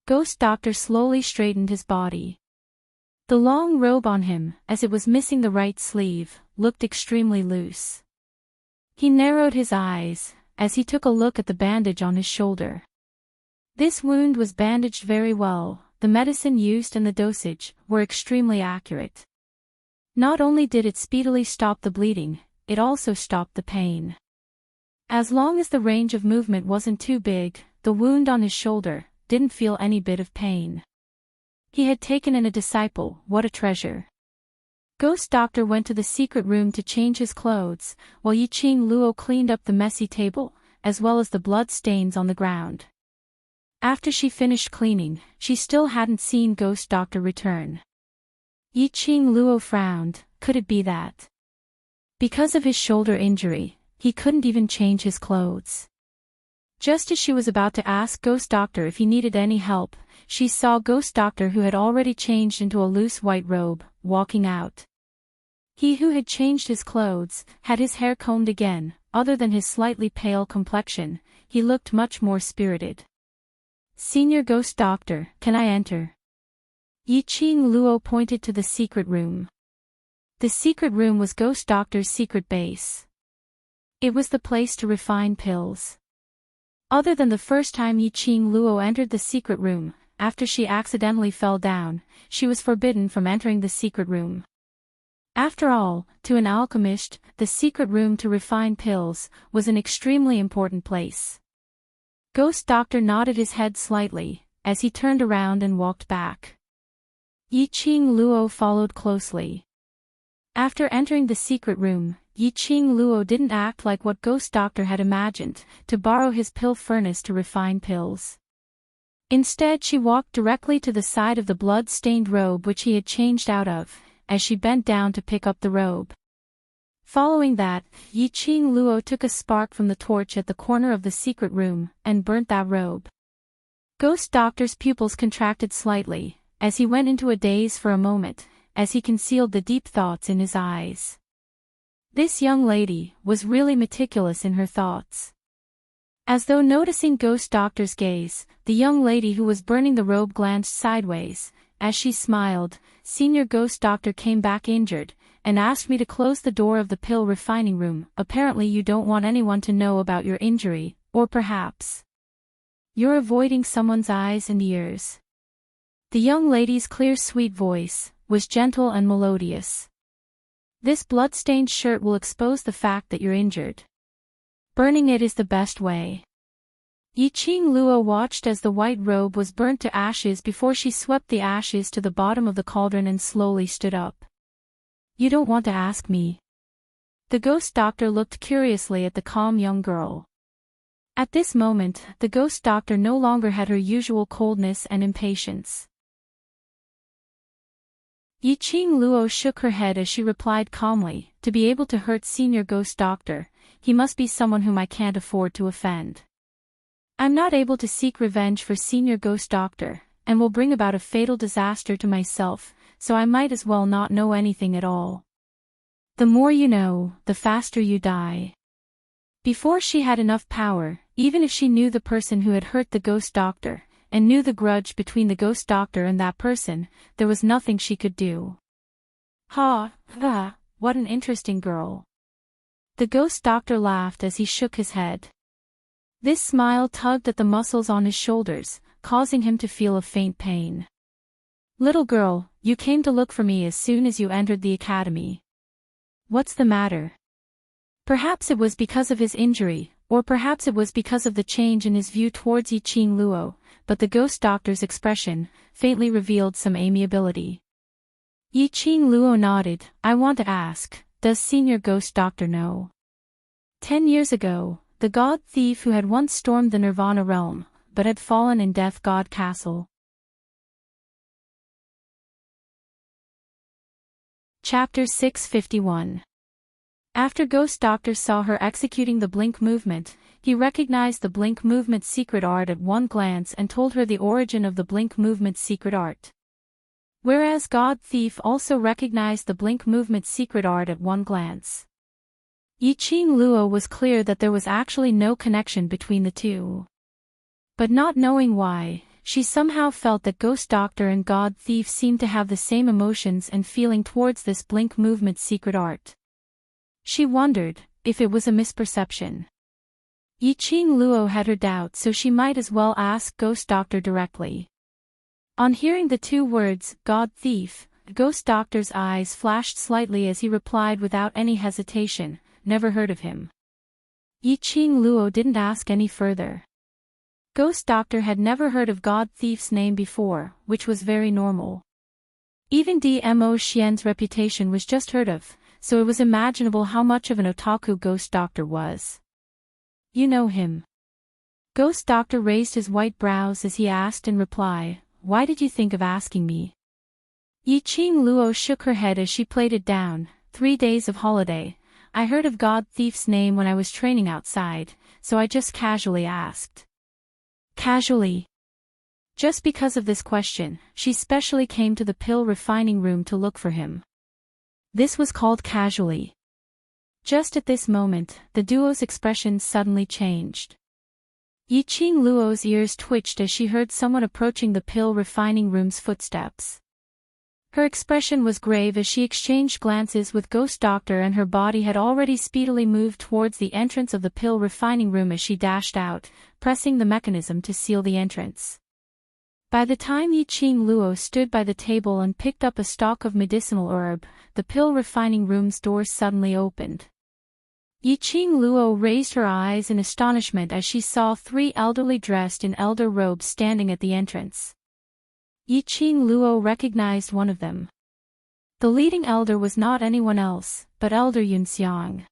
Ghost Doctor slowly straightened his body. The long robe on him, as it was missing the right sleeve, looked extremely loose. He narrowed his eyes as he took a look at the bandage on his shoulder. This wound was bandaged very well, the medicine used and the dosage were extremely accurate. Not only did it speedily stop the bleeding, it also stopped the pain. As long as the range of movement wasn't too big, the wound on his shoulder didn't feel any bit of pain. He had taken in a disciple, what a treasure. Ghost Doctor went to the secret room to change his clothes, while Yiqing Luo cleaned up the messy table, as well as the blood stains on the ground. After she finished cleaning, she still hadn't seen Ghost Doctor return. Yiqing Luo frowned. Could it be that? Because of his shoulder injury, he couldn't even change his clothes. Just as she was about to ask Ghost Doctor if he needed any help, she saw Ghost Doctor, who had already changed into a loose white robe, walking out. He who had changed his clothes had his hair combed again. Other than his slightly pale complexion, he looked much more spirited. "Senior Ghost Doctor, can I enter?" Yiqing Luo pointed to the secret room. The secret room was Ghost Doctor's secret base. It was the place to refine pills. Other than the first time Yiqing Luo entered the secret room, after she accidentally fell down, she was forbidden from entering the secret room. After all, to an alchemist, the secret room to refine pills was an extremely important place. Ghost Doctor nodded his head slightly as he turned around and walked back. Yiqing Luo followed closely. After entering the secret room, Yiqing Luo didn't act like what Ghost Doctor had imagined, to borrow his pill furnace to refine pills. Instead, she walked directly to the side of the blood-stained robe which he had changed out of, as she bent down to pick up the robe. Following that, Yiqing Luo took a spark from the torch at the corner of the secret room, and burnt that robe. Ghost Doctor's pupils contracted slightly, as he went into a daze for a moment, as he concealed the deep thoughts in his eyes. This young lady was really meticulous in her thoughts. As though noticing Ghost Doctor's gaze, the young lady who was burning the robe glanced sideways. As she smiled, Senior Ghost Doctor came back injured, and asked me to close the door of the pill refining room. Apparently you don't want anyone to know about your injury, or perhaps you're avoiding someone's eyes and ears. The young lady's clear sweet voice was gentle and melodious. This blood-stained shirt will expose the fact that you're injured. Burning it is the best way. Yiqing Luo watched as the white robe was burnt to ashes before she swept the ashes to the bottom of the cauldron and slowly stood up. You don't want to ask me? The Ghost Doctor looked curiously at the calm young girl. At this moment, the Ghost Doctor no longer had her usual coldness and impatience. Yiqing Luo shook her head as she replied calmly, to be able to hurt Senior Ghost Doctor, he must be someone whom I can't afford to offend. I'm not able to seek revenge for Senior Ghost Doctor, and will bring about a fatal disaster to myself, so I might as well not know anything at all. The more you know, the faster you die. Before she had enough power, even if she knew the person who had hurt the Ghost Doctor, and knew the grudge between the Ghost Doctor and that person, there was nothing she could do. What an interesting girl. The Ghost Doctor laughed as he shook his head. This smile tugged at the muscles on his shoulders, causing him to feel a faint pain. Little girl, you came to look for me as soon as you entered the academy. What's the matter? Perhaps it was because of his injury, or perhaps it was because of the change in his view towards Yi Qing Luo, but the Ghost Doctor's expression faintly revealed some amiability. Yi Qing Luo nodded. I want to ask, does Senior Ghost Doctor know? 10 years ago, the god thief who had once stormed the Nirvana realm, but had fallen in Death God Castle. Chapter 651. After Ghost Doctor saw her executing the blink movement, he recognized the blink movement's secret art at one glance and told her the origin of the blink movement's secret art. Whereas God Thief also recognized the blink movement's secret art at one glance. Yi Qing Luo was clear that there was actually no connection between the two. But not knowing why, she somehow felt that Ghost Doctor and God Thief seemed to have the same emotions and feeling towards this blink movement's secret art. She wondered if it was a misperception. Yi Qing Luo had her doubts, so she might as well ask Ghost Doctor directly. On hearing the two words, God Thief, Ghost Doctor's eyes flashed slightly as he replied without any hesitation, never heard of him. Yi Qing Luo didn't ask any further. Ghost Doctor had never heard of God Thief's name before, which was very normal. Even Dmo Xian's reputation was just heard of, so it was imaginable how much of an otaku Ghost Doctor was. You know him? Ghost Doctor raised his white brows as he asked in reply, why did you think of asking me? Yi Qing Luo shook her head as she played it down. 3 days of holiday. I heard of God Thief's name when I was training outside, so I just casually asked. Casually? Just because of this question, she specially came to the pill refining room to look for him. This was called casually. Just at this moment, the duo's expression suddenly changed. Yi Qing Luo's ears twitched as she heard someone approaching the pill refining room's footsteps. Her expression was grave as she exchanged glances with Ghost Doctor, and her body had already speedily moved towards the entrance of the pill refining room as she dashed out, pressing the mechanism to seal the entrance. By the time Yi Qing Luo stood by the table and picked up a stalk of medicinal herb, the pill refining room's door suddenly opened. Yi Qing Luo raised her eyes in astonishment as she saw 3 elderly dressed in elder robes standing at the entrance. Yi Qing Luo recognized one of them. The leading elder was not anyone else, but Elder Yunxiang.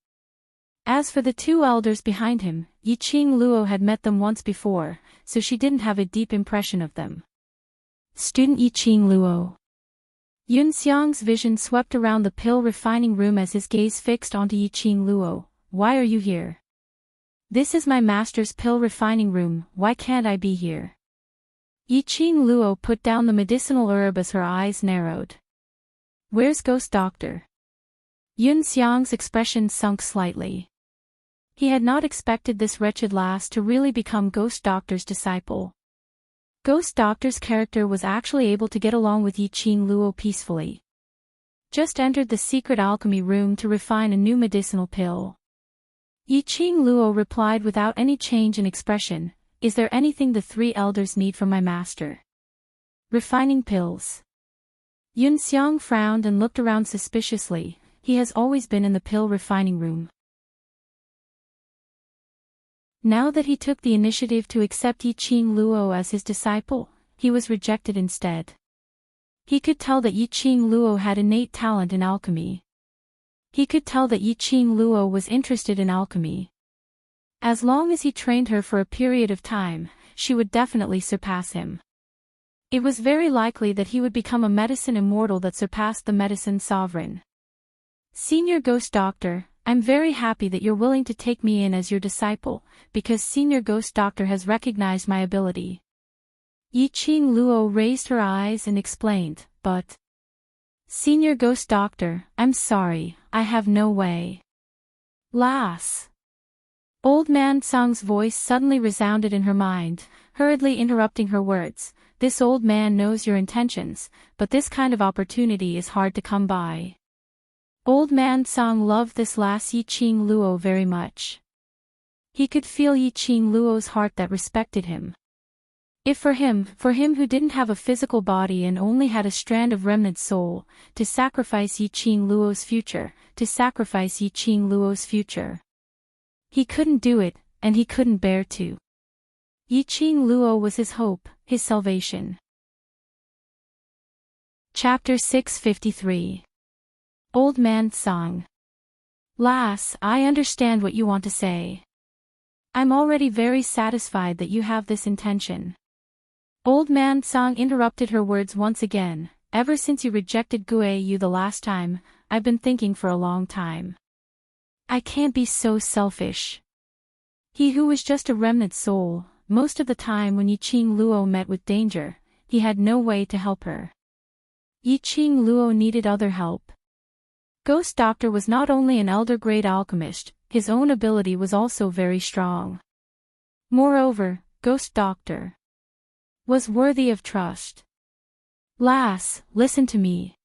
As for the 2 elders behind him, Yi Qing Luo had met them once before, so she didn't have a deep impression of them. Student Yi Qing Luo. Yunxiang's vision swept around the pill refining room as his gaze fixed onto Yi Qing Luo. Why are you here? This is my master's pill refining room, why can't I be here? Yi Qing Luo put down the medicinal herb as her eyes narrowed. Where's Ghost Doctor? Yunxiang's expression sunk slightly. He had not expected this wretched lass to really become Ghost Doctor's disciple. Ghost Doctor's character was actually able to get along with Yi Qing Luo peacefully. Just entered the secret alchemy room to refine a new medicinal pill. Yi Qing Luo replied without any change in expression, is there anything the 3 elders need from my master? Refining pills. Yunxiang frowned and looked around suspiciously. He has always been in the pill refining room. Now that he took the initiative to accept Yi Qing Luo as his disciple, he was rejected instead. He could tell that Yi Qing Luo had innate talent in alchemy. He could tell that Yi Qing Luo was interested in alchemy. As long as he trained her for a period of time, she would definitely surpass him. It was very likely that he would become a medicine immortal that surpassed the medicine sovereign. Senior Ghost Doctor, I'm very happy that you're willing to take me in as your disciple, because Senior Ghost Doctor has recognized my ability. Yi Ching Luo raised her eyes and explained, but... Senior Ghost Doctor, I'm sorry, I have no way. Lass. Old Man Song's voice suddenly resounded in her mind, hurriedly interrupting her words. This old man knows your intentions, but this kind of opportunity is hard to come by. Old Man Song loved this lass Yi Ching Luo very much. He could feel Yi Ching Luo's heart that respected him. If for him who didn't have a physical body and only had a strand of remnant soul, to sacrifice Yi Ching Luo's future, he couldn't do it, and he couldn't bear to. Yi Ching Luo was his hope, his salvation. Chapter 653. Old Man Song. Lass, I understand what you want to say. I'm already very satisfied that you have this intention. Old Man Song interrupted her words once again. Ever since you rejected Guei Yu the last time, I've been thinking for a long time. I can't be so selfish. He who was just a remnant soul, most of the time when Yi Ching Luo met with danger, he had no way to help her. Yi Ching Luo needed other help. Ghost Doctor was not only an elder-grade alchemist, his own ability was also very strong. Moreover, Ghost Doctor was worthy of trust. Lass, listen to me.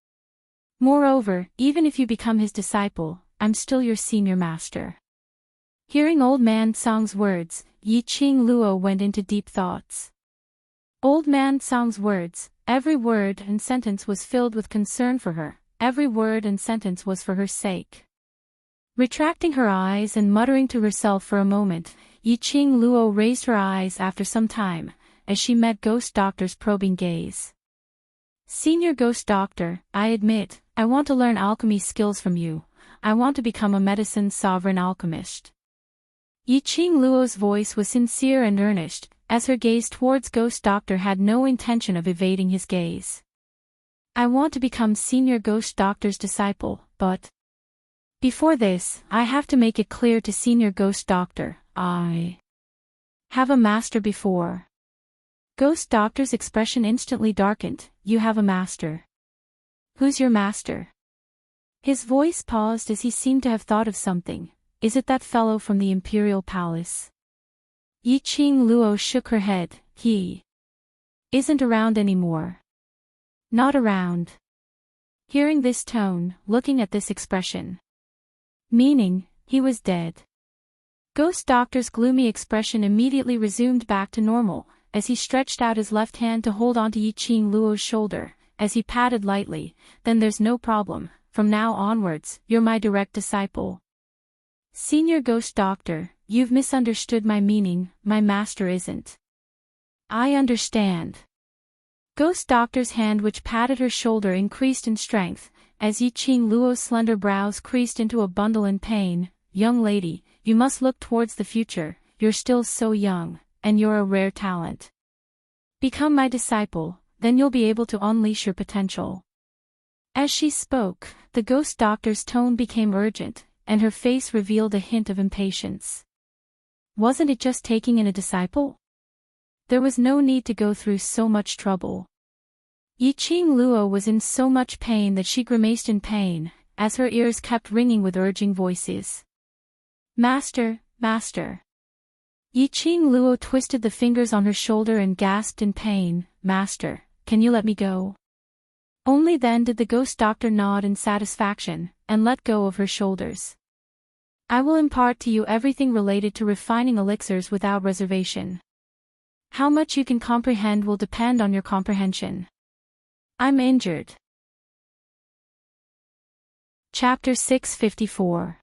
Moreover, even if you become his disciple, I'm still your senior master. Hearing Old Man Song's words, Yi Ching Luo went into deep thoughts. Old Man Song's words, every word and sentence was filled with concern for her. Every word and sentence was for her sake. Retracting her eyes and muttering to herself for a moment, Yi Ching Luo raised her eyes after some time, as she met Ghost Doctor's probing gaze. Senior Ghost Doctor, I admit, I want to learn alchemy skills from you. I want to become a medicine sovereign alchemist. Yi Ching Luo's voice was sincere and earnest, as her gaze towards Ghost Doctor had no intention of evading his gaze. I want to become Senior Ghost Doctor's disciple, but... Before this, I have to make it clear to Senior Ghost Doctor, I have a master before. Ghost Doctor's expression instantly darkened. You have a master. Who's your master? His voice paused as he seemed to have thought of something. Is it that fellow from the Imperial Palace? Yi Ching Luo shook her head. He isn't around anymore. Not around. Hearing this tone, looking at this expression. Meaning, he was dead. Ghost Doctor's gloomy expression immediately resumed back to normal, as he stretched out his left hand to hold onto Yi Ching Luo's shoulder, as he patted lightly. Then there's no problem, from now onwards, you're my direct disciple. Senior Ghost Doctor, you've misunderstood my meaning, my master isn't. I understand. Ghost Doctor's hand which patted her shoulder increased in strength, as Yi Ching Luo's slender brows creased into a bundle in pain. Young lady, you must look towards the future, you're still so young, and you're a rare talent. Become my disciple, then you'll be able to unleash your potential. As she spoke, the Ghost Doctor's tone became urgent, and her face revealed a hint of impatience. Wasn't it just taking in a disciple? There was no need to go through so much trouble. Yi Ching Luo was in so much pain that she grimaced in pain, as her ears kept ringing with urging voices. Master, master. Yi Ching Luo twisted the fingers on her shoulder and gasped in pain. Master, can you let me go? Only then did the Ghost Doctor nod in satisfaction, and let go of her shoulders. I will impart to you everything related to refining elixirs without reservation. How much you can comprehend will depend on your comprehension. I'm injured. Chapter 654.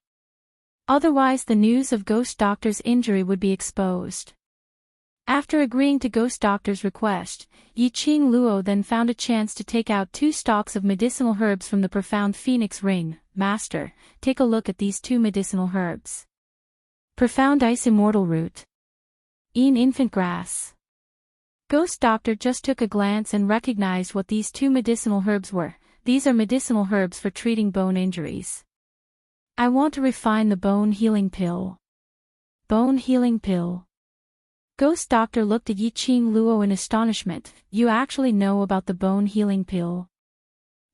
Otherwise the news of Ghost Doctor's injury would be exposed. After agreeing to Ghost Doctor's request, Yi Ching Luo then found a chance to take out 2 stalks of medicinal herbs from the profound phoenix ring. Master, take a look at these 2 medicinal herbs. Profound ice immortal root. Infant grass. Ghost Doctor just took a glance and recognized what these 2 medicinal herbs were. These are medicinal herbs for treating bone injuries. I want to refine the bone healing pill. Bone healing pill. Ghost Doctor looked at Yi-Ching Luo in astonishment. You actually know about the bone healing pill?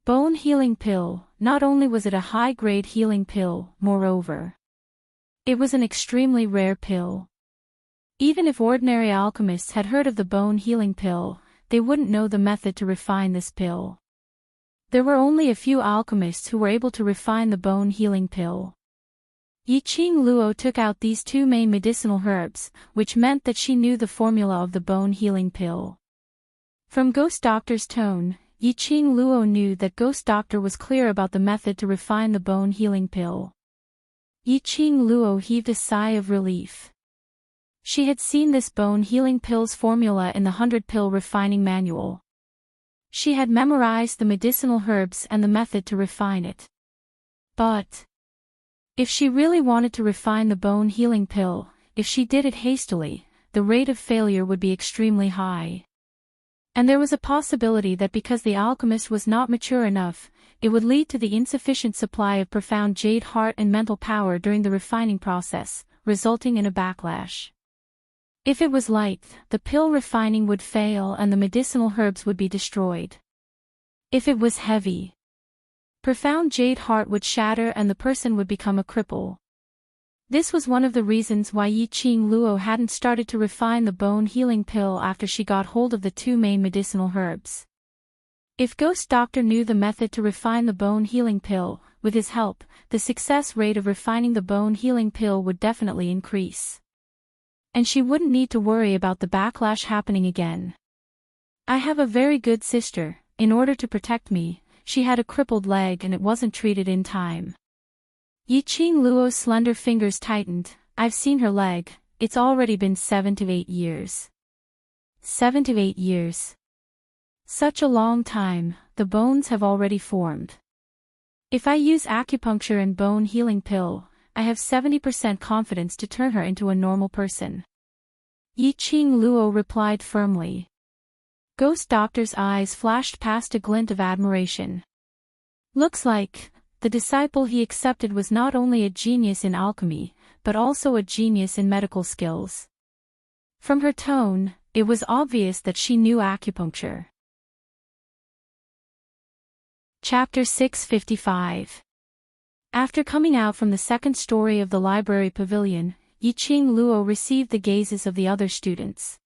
Bone healing pill. Not only was it a high-grade healing pill, moreover, it was an extremely rare pill. Even if ordinary alchemists had heard of the bone healing pill, they wouldn't know the method to refine this pill. There were only a few alchemists who were able to refine the bone healing pill. Yi-Ching Luo took out these two main medicinal herbs, which meant that she knew the formula of the bone healing pill. From Ghost Doctor's tone, Yi-Ching Luo knew that Ghost Doctor was clear about the method to refine the bone healing pill. Yi-Ching Luo heaved a sigh of relief. She had seen this bone healing pill's formula in the 100-pill refining manual. She had memorized the medicinal herbs and the method to refine it. But if she really wanted to refine the bone healing pill, if she did it hastily, the rate of failure would be extremely high. And there was a possibility that because the alchemist was not mature enough, it would lead to the insufficient supply of profound jade heart and mental power during the refining process, resulting in a backlash. If it was light, the pill refining would fail and the medicinal herbs would be destroyed. If it was heavy, profound jade heart would shatter and the person would become a cripple. This was one of the reasons why Yi-Ching Luo hadn't started to refine the bone healing pill after she got hold of the two main medicinal herbs. If Ghost Doctor knew the method to refine the bone healing pill, with his help, the success rate of refining the bone healing pill would definitely increase. And she wouldn't need to worry about the backlash happening again. I have a very good sister. In order to protect me, she had a crippled leg and it wasn't treated in time. Yi-Ching Luo's slender fingers tightened. I've seen her leg, it's already been 7 to 8 years. 7 to 8 years. Such a long time, the bones have already formed. If I use acupuncture and bone healing pill, I have 70% confidence to turn her into a normal person. Yi-Ching Luo replied firmly. Ghost Doctor's eyes flashed past a glint of admiration. Looks like the disciple he accepted was not only a genius in alchemy, but also a genius in medical skills. From her tone, it was obvious that she knew acupuncture. Chapter 655. After coming out from the second story of the library pavilion, Yi-Ching Luo received the gazes of the other students.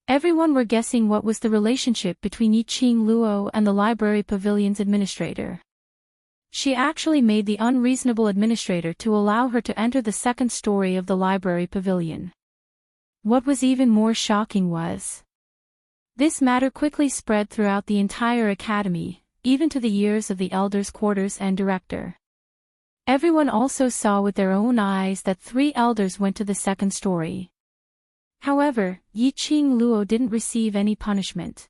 Everyone were guessing what was the relationship between Yi-Ching Luo and the library pavilion's administrator. She actually made the unreasonable administrator to allow her to enter the second story of the library pavilion. What was even more shocking was, this matter quickly spread throughout the entire academy, even to the ears of the elders' quarters and director. Everyone also saw with their own eyes that 3 elders went to the second story. However, Yi-Ching Luo didn't receive any punishment.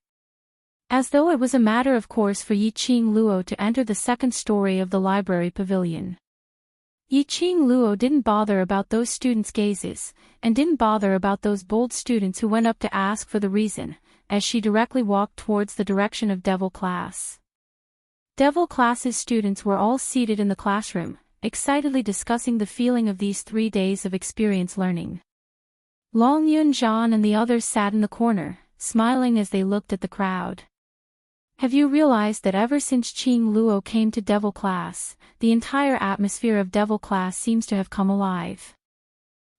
As though it was a matter of course for Yi-Ching Luo to enter the second story of the library pavilion. Yi-Ching Luo didn't bother about those students' gazes, and didn't bother about those bold students who went up to ask for the reason, as she directly walked towards the direction of Devil class. Devil class's students were all seated in the classroom, excitedly discussing the feeling of these 3 days of experience learning. Long Yun-Zhan and the others sat in the corner, smiling as they looked at the crowd. Have you realized that ever since Ching Luo came to Devil class, the entire atmosphere of Devil class seems to have come alive?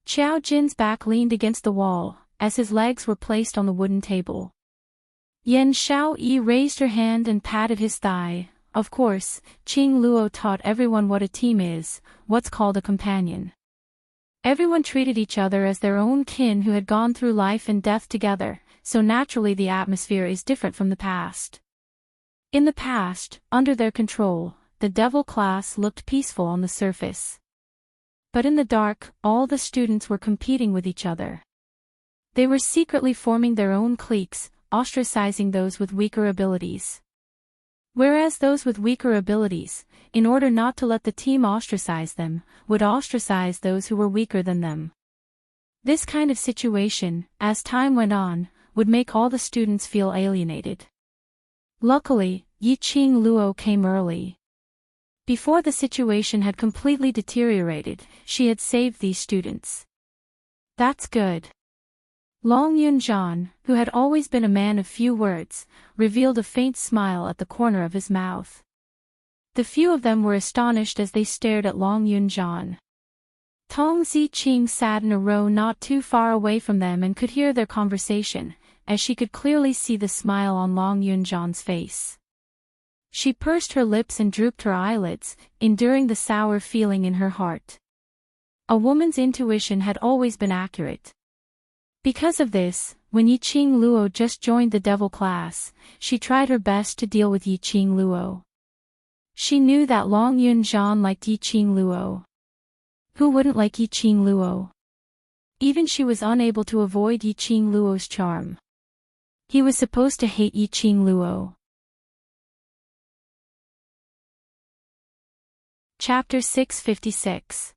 Qiao Jin's back leaned against the wall, as his legs were placed on the wooden table. Yan Xiaoyi raised her hand and patted his thigh. Of course, Ching Luo taught everyone what a team is, what's called a companion. Everyone treated each other as their own kin who had gone through life and death together, so naturally the atmosphere is different from the past. In the past, under their control, the Devil class looked peaceful on the surface. But in the dark, all the students were competing with each other. They were secretly forming their own cliques, ostracizing those with weaker abilities. Whereas those with weaker abilities, in order not to let the team ostracize them, would ostracize those who were weaker than them. This kind of situation, as time went on, would make all the students feel alienated. Luckily, Yi-Ching Luo came early. Before the situation had completely deteriorated, she had saved these students. That's good. Long Yunjan, who had always been a man of few words, revealed a faint smile at the corner of his mouth. The few of them were astonished as they stared at Long Yunjan. Tong Ziqing sat in a row not too far away from them and could hear their conversation, as she could clearly see the smile on Long Yunjan's face. She pursed her lips and drooped her eyelids, enduring the sour feeling in her heart. A woman's intuition had always been accurate. Because of this, when Yiqing Luo just joined the devil class, she tried her best to deal with Yiqing Luo. She knew that Long Yunjan liked Yiqing Luo. Who wouldn't like Yiqing Luo? Even she was unable to avoid Yiqing Luo's charm. He was supposed to hate Yiqing Luo. Chapter 656.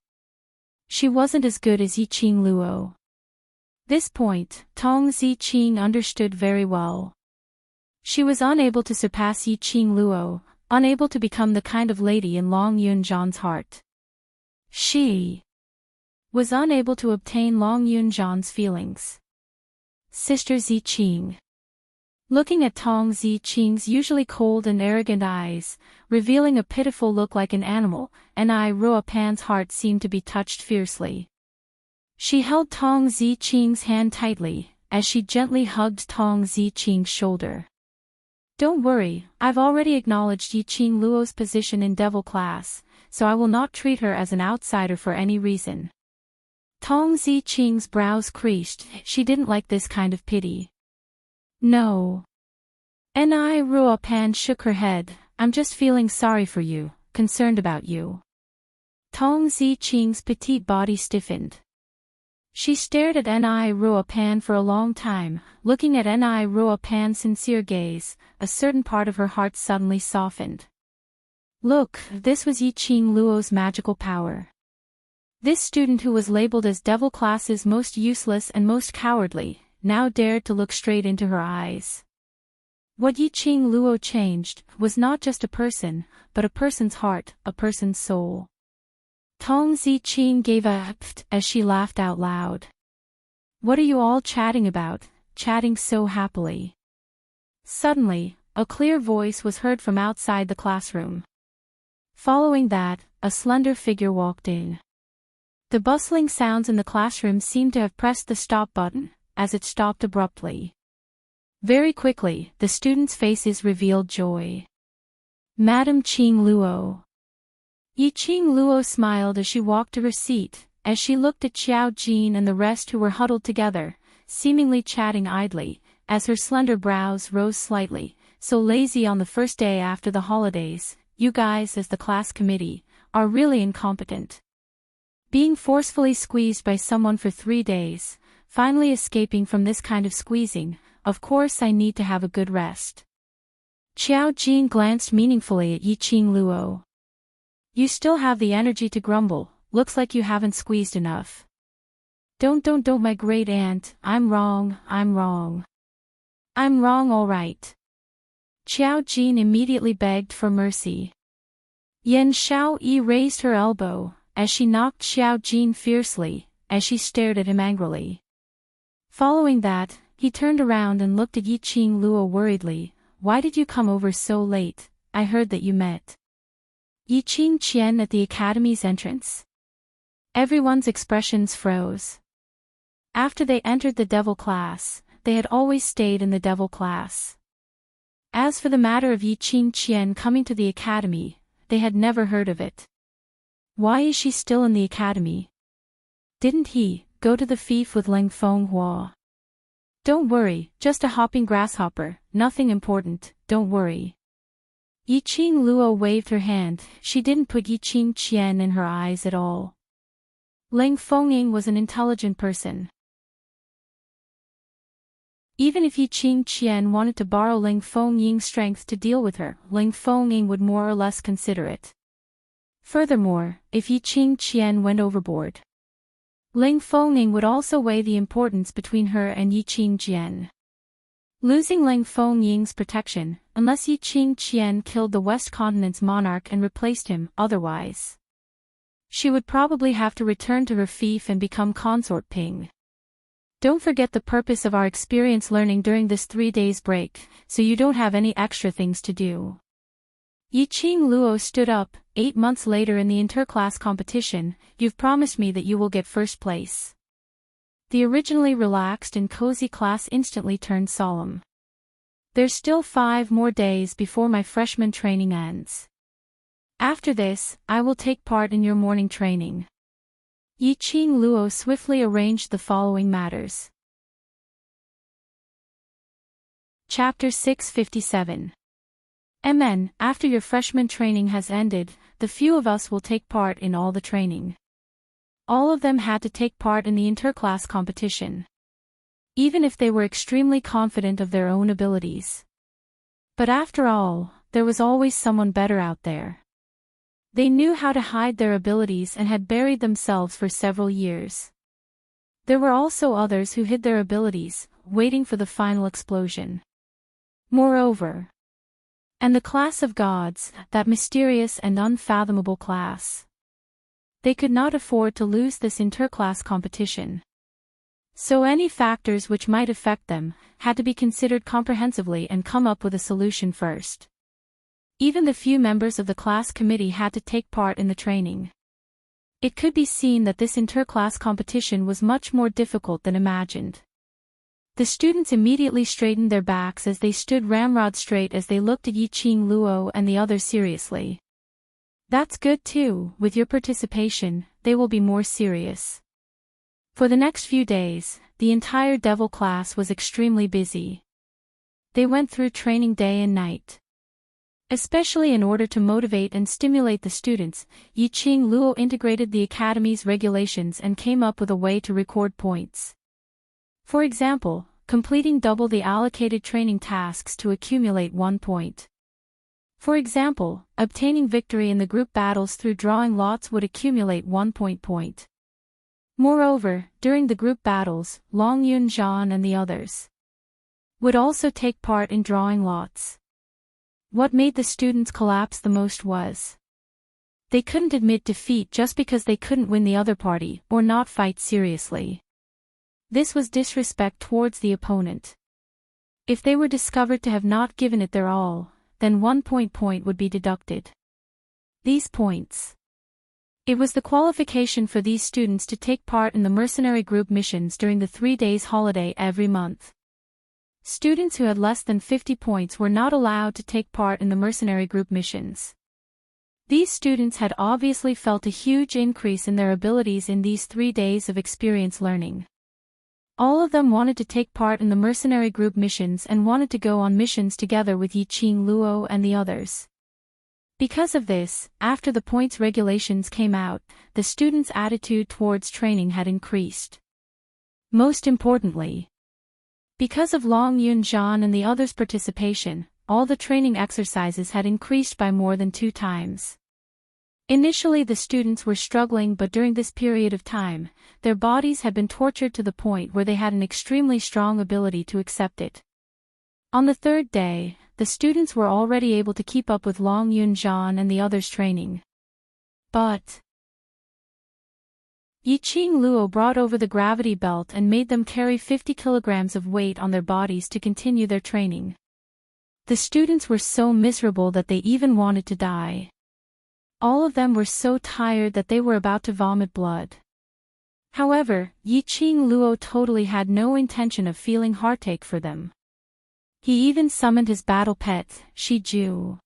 She wasn't as good as Yiqing Luo. This point, Tong Ziqing understood very well. She was unable to surpass Yiqing Luo, unable to become the kind of lady in Long Yunjan's heart. She was unable to obtain Long Yunjan's feelings. Sister Ziqing. Looking at Tong Ziqing's usually cold and arrogant eyes, revealing a pitiful look like an animal, Ni Ruopan's heart seemed to be touched fiercely. She held Tong Ziqing's hand tightly, as she gently hugged Tong Ziqing's shoulder. Don't worry, I've already acknowledged Yiqing Luo's position in devil class, so I will not treat her as an outsider for any reason. Tong Ziqing's brows creased, she didn't like this kind of pity. No. Ni Ruopan shook her head, I'm just feeling sorry for you, concerned about you. Tong Ziqing's petite body stiffened. She stared at Ni Ruopan for a long time, looking at Ni Ruopan's sincere gaze, a certain part of her heart suddenly softened. Look, this was Yiqing Luo's magical power. This student who was labeled as devil class's most useless and most cowardly, now dared to look straight into her eyes. What Yiqing Luo changed was not just a person, but a person's heart, a person's soul. Tong Ziqing gave a pft as she laughed out loud. What are you all chatting about, chatting so happily? Suddenly, a clear voice was heard from outside the classroom. Following that, a slender figure walked in. The bustling sounds in the classroom seemed to have pressed the stop button, as it stopped abruptly. Very quickly, the students' faces revealed joy. Madame Qing Luo. Yiqing Luo smiled as she walked to her seat, as she looked at Xiao Jin and the rest who were huddled together, seemingly chatting idly, as her slender brows rose slightly. So lazy on the first day after the holidays, you guys as the class committee, are really incompetent. Being forcefully squeezed by someone for 3 days, finally escaping from this kind of squeezing, of course I need to have a good rest. Xiao Jin glanced meaningfully at Yiqing Luo. You still have the energy to grumble, looks like you haven't squeezed enough. Don't my great aunt, I'm wrong. I'm wrong all right. Xiao Jin immediately begged for mercy. Yan Xiaoyi raised her elbow, as she knocked Xiao Jin fiercely, as she stared at him angrily. Following that, he turned around and looked at Yiqing Luo worriedly. Why did you come over so late? I heard that you met Yiqing Qian at the academy's entrance. Everyone's expressions froze. After they entered the devil class, they had always stayed in the devil class. As for the matter of Yiqing Qian coming to the academy, they had never heard of it. Why is she still in the academy? Didn't he go to the fief with Ling Fenghua? Don't worry, just a hopping grasshopper, nothing important, don't worry. Yiqing Luo waved her hand, she didn't put Yiqing Qian in her eyes at all. Ling Fengying was an intelligent person. Even if Yiqing Qian wanted to borrow Ling Fengying's strength to deal with her, Ling Fengying would more or less consider it. Furthermore, if Yiqing Qian went overboard, Ling Fengying would also weigh the importance between her and Yiqing Qian. losing Ling Fengying's protection, unless Yi Qingqian killed the West Continent's monarch and replaced him, otherwise. She would probably have to return to her fief and become consort Ping. Don't forget the purpose of our experience learning during this 3 days break, so you don't have any extra things to do. Yi Qing Luo stood up. 8 months later in the interclass competition, you've promised me that you will get first place. The originally relaxed and cozy class instantly turned solemn. There's still 5 more days before my freshman training ends. After this, I will take part in your morning training. Yi Qing Luo swiftly arranged the following matters. Chapter 657. MN, after your freshman training has ended, the few of us will take part in all the training. All of them had to take part in the interclass competition. Even if they were extremely confident of their own abilities. But after all, there was always someone better out there. They knew how to hide their abilities and had buried themselves for several years. There were also others who hid their abilities, waiting for the final explosion. Moreover, and the class of gods, that mysterious and unfathomable class. They could not afford to lose this interclass competition. So any factors which might affect them had to be considered comprehensively and come up with a solution first. Even the few members of the class committee had to take part in the training. It could be seen that this interclass competition was much more difficult than imagined. The students immediately straightened their backs as they stood ramrod straight as they looked at Yi Qing Luo and the others seriously. That's good too, with your participation, they will be more serious. For the next few days, the entire devil class was extremely busy. They went through training day and night. Especially in order to motivate and stimulate the students, Yi Qing Luo integrated the academy's regulations and came up with a way to record points. For example, completing double the allocated training tasks to accumulate 1 point. For example, obtaining victory in the group battles through drawing lots would accumulate 1 point. Moreover, during the group battles, Long Yun Zhan and the others would also take part in drawing lots. What made the students collapse the most was they couldn't admit defeat just because they couldn't win the other party or not fight seriously. This was disrespect towards the opponent. If they were discovered to have not given it their all, then 1 point would be deducted. These points. It was the qualification for these students to take part in the mercenary group missions during the 3 days holiday every month. Students who had less than 50 points were not allowed to take part in the mercenary group missions. These students had obviously felt a huge increase in their abilities in these 3 days of experience learning. All of them wanted to take part in the mercenary group missions and wanted to go on missions together with Yi Qing Luo and the others. Because of this, after the points regulations came out, the students' attitude towards training had increased. Most importantly, because of Long Yun Zhan and the others' participation, all the training exercises had increased by more than 2 times. Initially the students were struggling, but during this period of time, their bodies had been tortured to the point where they had an extremely strong ability to accept it. On the 3rd day, the students were already able to keep up with Long Yun Zhan and the others' training. But Yi Qing Luo brought over the gravity belt and made them carry 50 kilograms of weight on their bodies to continue their training. The students were so miserable that they even wanted to die. All of them were so tired that they were about to vomit blood. However, Yi Qing Luo totally had no intention of feeling heartache for them. He even summoned his battle pet, Shi Ju.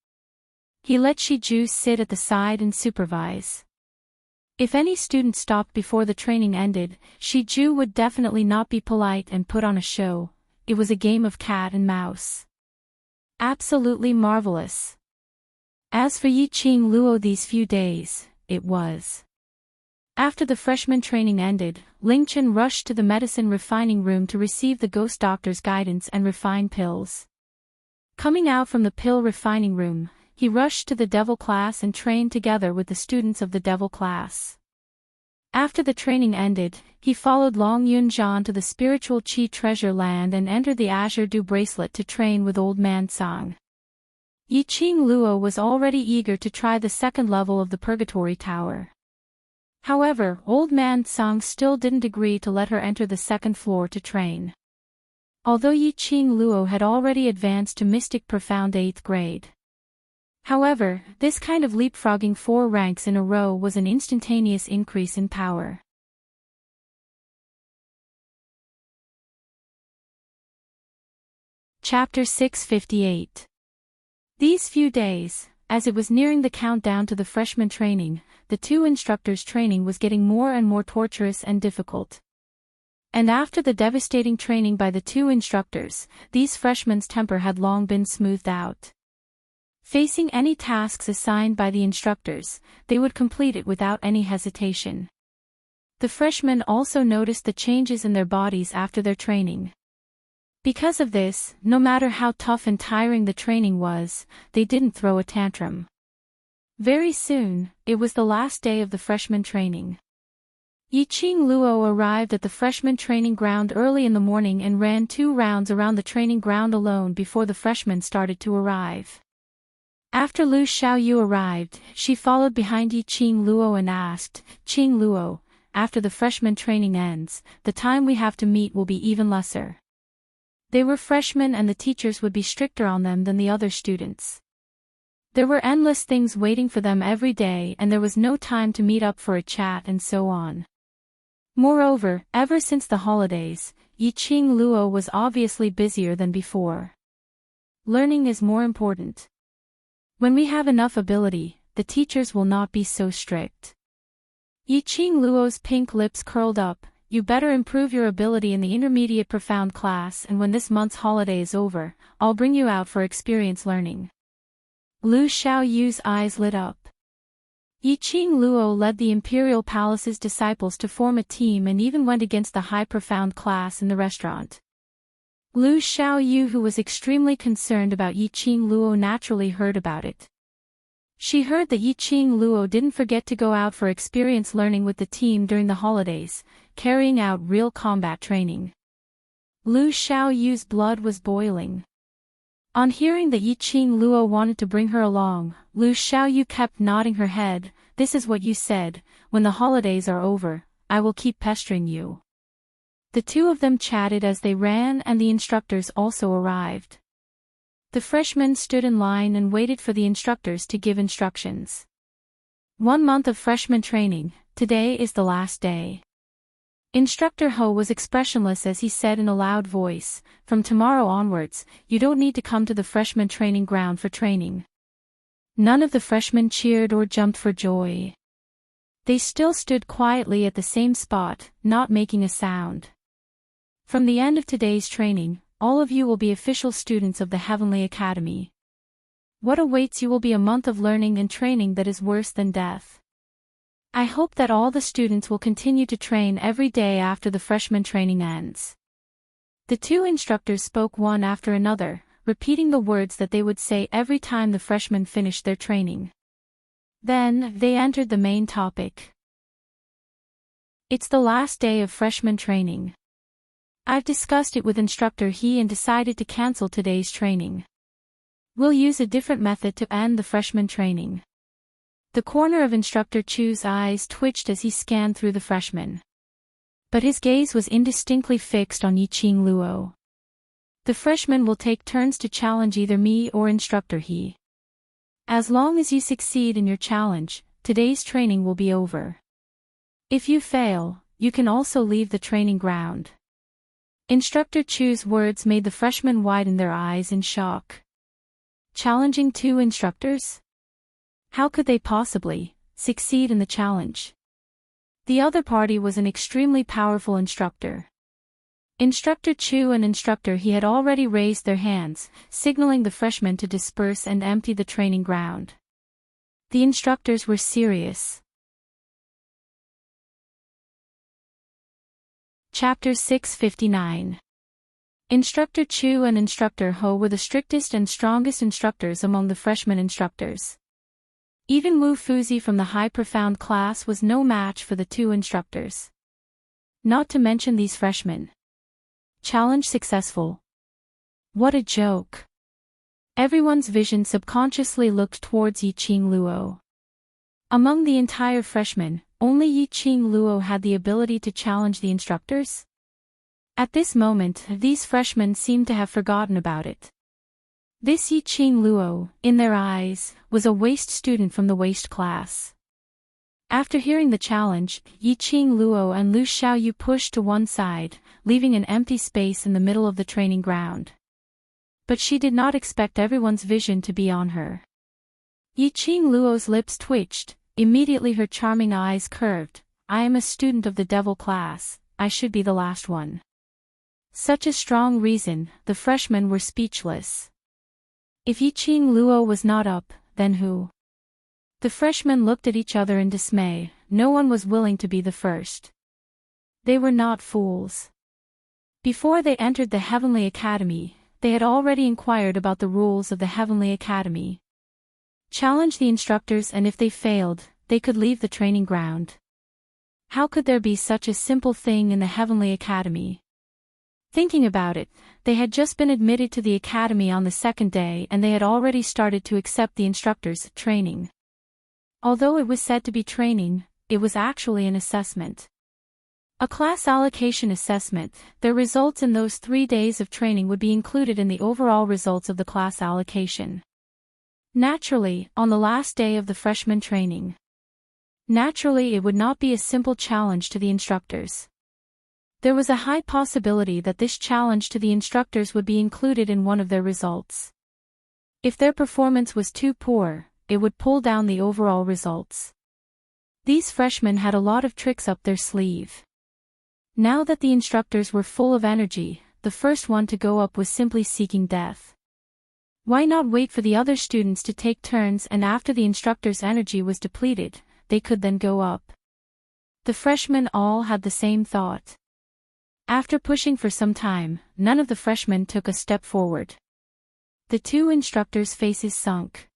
He let Shi Ju sit at the side and supervise. If any student stopped before the training ended, Shi Ju would definitely not be polite and put on a show. It was a game of cat and mouse. Absolutely marvelous. As for Yi Qing Luo these few days, it was. After the freshman training ended, Ling Chen rushed to the medicine refining room to receive the ghost doctor's guidance and refine pills. Coming out from the pill refining room, he rushed to the devil class and trained together with the students of the devil class. After the training ended, he followed Long Yun Zhan to the spiritual Qi treasure land and entered the Azure Dew bracelet to train with Old Man Sang. Yiqing Luo was already eager to try the second level of the Purgatory Tower. However, Old Man Sang still didn't agree to let her enter the second floor to train. Although Yiqing Luo had already advanced to Mystic Profound 8th grade. However, this kind of leapfrogging 4 ranks in a row was an instantaneous increase in power. Chapter 658. These few days, as it was nearing the countdown to the freshman training, the 2 instructors' training was getting more and more torturous and difficult. And after the devastating training by the 2 instructors, these freshmen's temper had long been smoothed out. Facing any tasks assigned by the instructors, they would complete it without any hesitation. The freshmen also noticed the changes in their bodies after their training. Because of this, no matter how tough and tiring the training was, they didn't throw a tantrum. Very soon, it was the last day of the freshman training. Yiqing Luo arrived at the freshman training ground early in the morning and ran 2 rounds around the training ground alone before the freshmen started to arrive. After Lu Xiaoyu arrived, she followed behind Yiqing Luo and asked, "Qing Luo, after the freshman training ends, the time we have to meet will be even lesser." They were freshmen and the teachers would be stricter on them than the other students. There were endless things waiting for them every day and there was no time to meet up for a chat and so on. Moreover, ever since the holidays, Yiqing Luo was obviously busier than before. Learning is more important. When we have enough ability, the teachers will not be so strict. Yiqing Luo's pink lips curled up. "You better improve your ability in the intermediate profound class, and when this month's holiday is over, I'll bring you out for experience learning." Lu Xiaoyu's eyes lit up. Yiqing Luo led the Imperial Palace's disciples to form a team and even went against the high profound class in the restaurant. Lu Xiaoyu, who was extremely concerned about Yiqing Luo, naturally heard about it. She heard that Yiqing Luo didn't forget to go out for experience learning with the team during the holidays, carrying out real combat training. Lu Xiaoyu's blood was boiling. On hearing that Yiqing Luo wanted to bring her along, Lu Xiaoyu kept nodding her head. "This is what you said, when the holidays are over, I will keep pestering you." The 2 of them chatted as they ran and the instructors also arrived. The freshmen stood in line and waited for the instructors to give instructions. 1 month of freshman training, today is the last day. Instructor Ho was expressionless as he said in a loud voice, "From tomorrow onwards, you don't need to come to the freshman training ground for training." None of the freshmen cheered or jumped for joy. They still stood quietly at the same spot, not making a sound. From the end of today's training, all of you will be official students of the Heavenly Academy. What awaits you will be a month of learning and training that is worse than death. I hope that all the students will continue to train every day after the freshman training ends. The 2 instructors spoke one after another, repeating the words that they would say every time the freshmen finished their training. Then, they entered the main topic. It's the last day of freshman training. I've discussed it with instructor He and decided to cancel today's training. We'll use a different method to end the freshman training. The corner of instructor Chu's eyes twitched as he scanned through the freshmen. But his gaze was indistinctly fixed on Yiqing Luo. The freshmen will take turns to challenge either me or instructor He. As long as you succeed in your challenge, today's training will be over. If you fail, you can also leave the training ground. Instructor Chu's words made the freshmen widen their eyes in shock. Challenging 2 instructors? How could they possibly succeed in the challenge? The other party was an extremely powerful instructor. Instructor Chu and instructor He had already raised their hands, signaling the freshmen to disperse and empty the training ground. The instructors were serious. Chapter 659. Instructor Chu and Instructor Ho were the strictest and strongest instructors among the freshman instructors. Even Wu Fuzi from the high profound class was no match for the two instructors. Not to mention these freshmen. Challenge successful. What a joke. Everyone's vision subconsciously looked towards Yiqing Luo. Among the entire freshmen, only Yiqing Luo had the ability to challenge the instructors? At this moment, these freshmen seemed to have forgotten about it. This Yiqing Luo, in their eyes, was a waste student from the waste class. After hearing the challenge, Yiqing Luo and Lu Xiaoyu pushed to one side, leaving an empty space in the middle of the training ground. But she did not expect everyone's vision to be on her. Yiqing Luo's lips twitched, immediately her charming eyes curved. I am a student of the devil class, I should be the last one. Such a strong reason, the freshmen were speechless. If Yiqing Luo was not up, then who? The freshmen looked at each other in dismay. No one was willing to be the first. They were not fools. Before they entered the Heavenly Academy, they had already inquired about the rules of the Heavenly Academy. Challenge the instructors, and if they failed, they could leave the training ground. How could there be such a simple thing in the Heavenly Academy? Thinking about it, they had just been admitted to the academy on the second day and they had already started to accept the instructors' training. Although it was said to be training, it was actually an assessment. A class allocation assessment. Their results in those 3 days of training would be included in the overall results of the class allocation. Naturally, on the last day of the freshman training. Naturally, it would not be a simple challenge to the instructors. There was a high possibility that this challenge to the instructors would be included in one of their results. If their performance was too poor, it would pull down the overall results. These freshmen had a lot of tricks up their sleeve. Now that the instructors were full of energy, the first one to go up was simply seeking death. Why not wait for the other students to take turns, and after the instructor's energy was depleted, they could then go up? The freshmen all had the same thought. After pushing for some time, none of the freshmen took a step forward. The two instructors' faces sunk.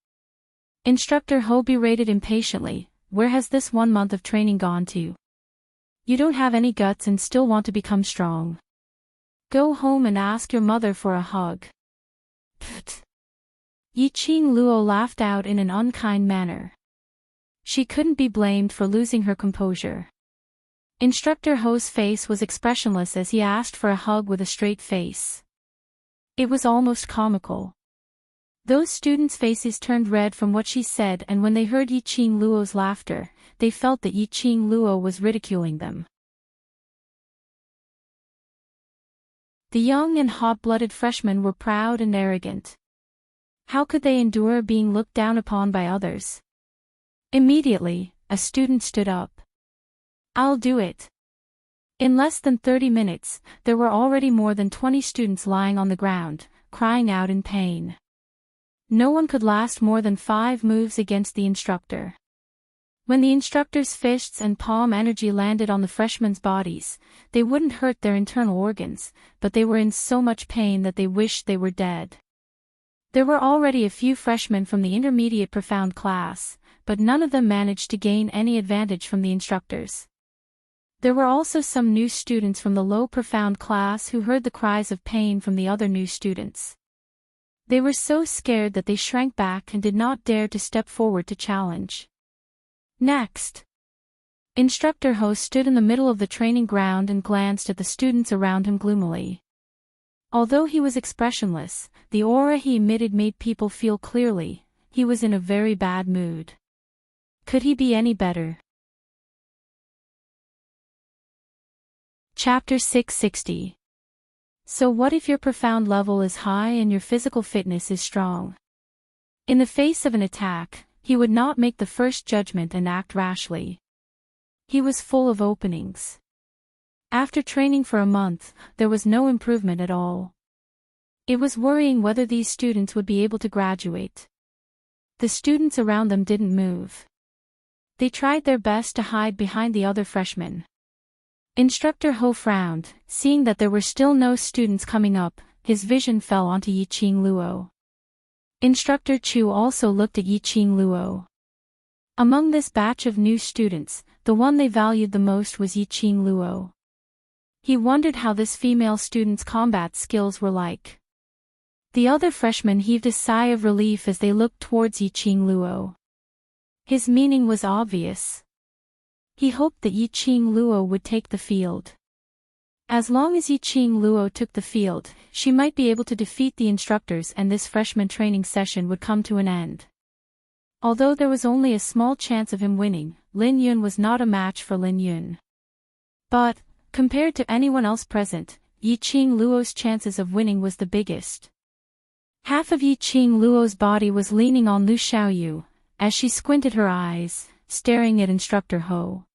Instructor Ho berated impatiently, "Where has this 1 month of training gone to? You don't have any guts and still want to become strong. Go home and ask your mother for a hug." Pfft. Yiqing Luo laughed out in an unkind manner. She couldn't be blamed for losing her composure. Instructor Ho's face was expressionless as he asked for a hug with a straight face. It was almost comical. Those students' faces turned red from what she said, and when they heard Yiqing Luo's laughter, they felt that Yiqing Luo was ridiculing them. The young and hot-blooded freshmen were proud and arrogant. How could they endure being looked down upon by others? Immediately, a student stood up. "I'll do it." In less than 30 minutes, there were already more than 20 students lying on the ground, crying out in pain. No one could last more than 5 moves against the instructor. When the instructor's fists and palm energy landed on the freshmen's bodies, they wouldn't hurt their internal organs, but they were in so much pain that they wished they were dead. There were already a few freshmen from the intermediate profound class, but none of them managed to gain any advantage from the instructors. There were also some new students from the low profound class who heard the cries of pain from the other new students. They were so scared that they shrank back and did not dare to step forward to challenge. Next, Instructor Ho stood in the middle of the training ground and glanced at the students around him gloomily. Although he was expressionless, the aura he emitted made people feel clearly. He was in a very bad mood. Could he be any better? Chapter 660. So what if your profound level is high and your physical fitness is strong? In the face of an attack, he would not make the first judgment and act rashly. He was full of openings. After training for a month, there was no improvement at all. It was worrying whether these students would be able to graduate. The students around them didn't move. They tried their best to hide behind the other freshmen. Instructor Ho frowned, seeing that there were still no students coming up. His vision fell onto Yiqing Luo. Instructor Chu also looked at Yiqing Luo. Among this batch of new students, the one they valued the most was Yi-Ching Luo. He wondered how this female student's combat skills were like. The other freshmen heaved a sigh of relief as they looked towards Yi-Ching Luo. His meaning was obvious. He hoped that Yi-Ching Luo would take the field. As long as Yi-Ching Luo took the field, she might be able to defeat the instructors and this freshman training session would come to an end. Although there was only a small chance of him winning, Lin Yun was not a match for Lin Yun. But, compared to anyone else present, Yi-Ching Luo's chances of winning was the biggest. Half of Yi-Ching Luo's body was leaning on Lu Xiaoyu, as she squinted her eyes, staring at Instructor Ho.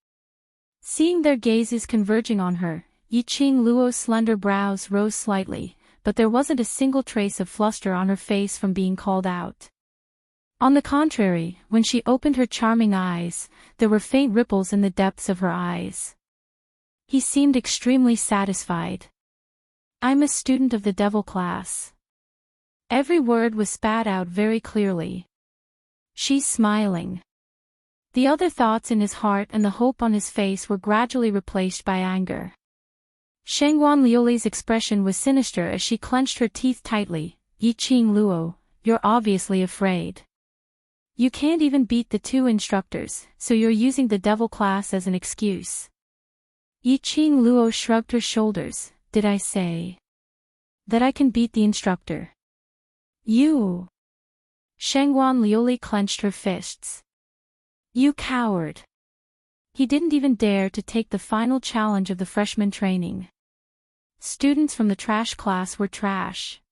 Seeing their gazes converging on her, Yi-Ching Luo's slender brows rose slightly, but there wasn't a single trace of fluster on her face from being called out. On the contrary, when she opened her charming eyes, there were faint ripples in the depths of her eyes. He seemed extremely satisfied. "I'm a student of the devil class." Every word was spat out very clearly. "She's smiling." The other thoughts in his heart and the hope on his face were gradually replaced by anger. Shengguan Liuli's expression was sinister as she clenched her teeth tightly. "Yi-Ching Luo, you're obviously afraid. You can't even beat the two instructors, so you're using the devil class as an excuse." Yi-Ching Luo shrugged her shoulders. "Did I say that I can beat the instructor? You..." Shengguan Liuli clenched her fists. "You coward." He didn't even dare to take the final challenge of the freshman training. Students from the trash class were trash.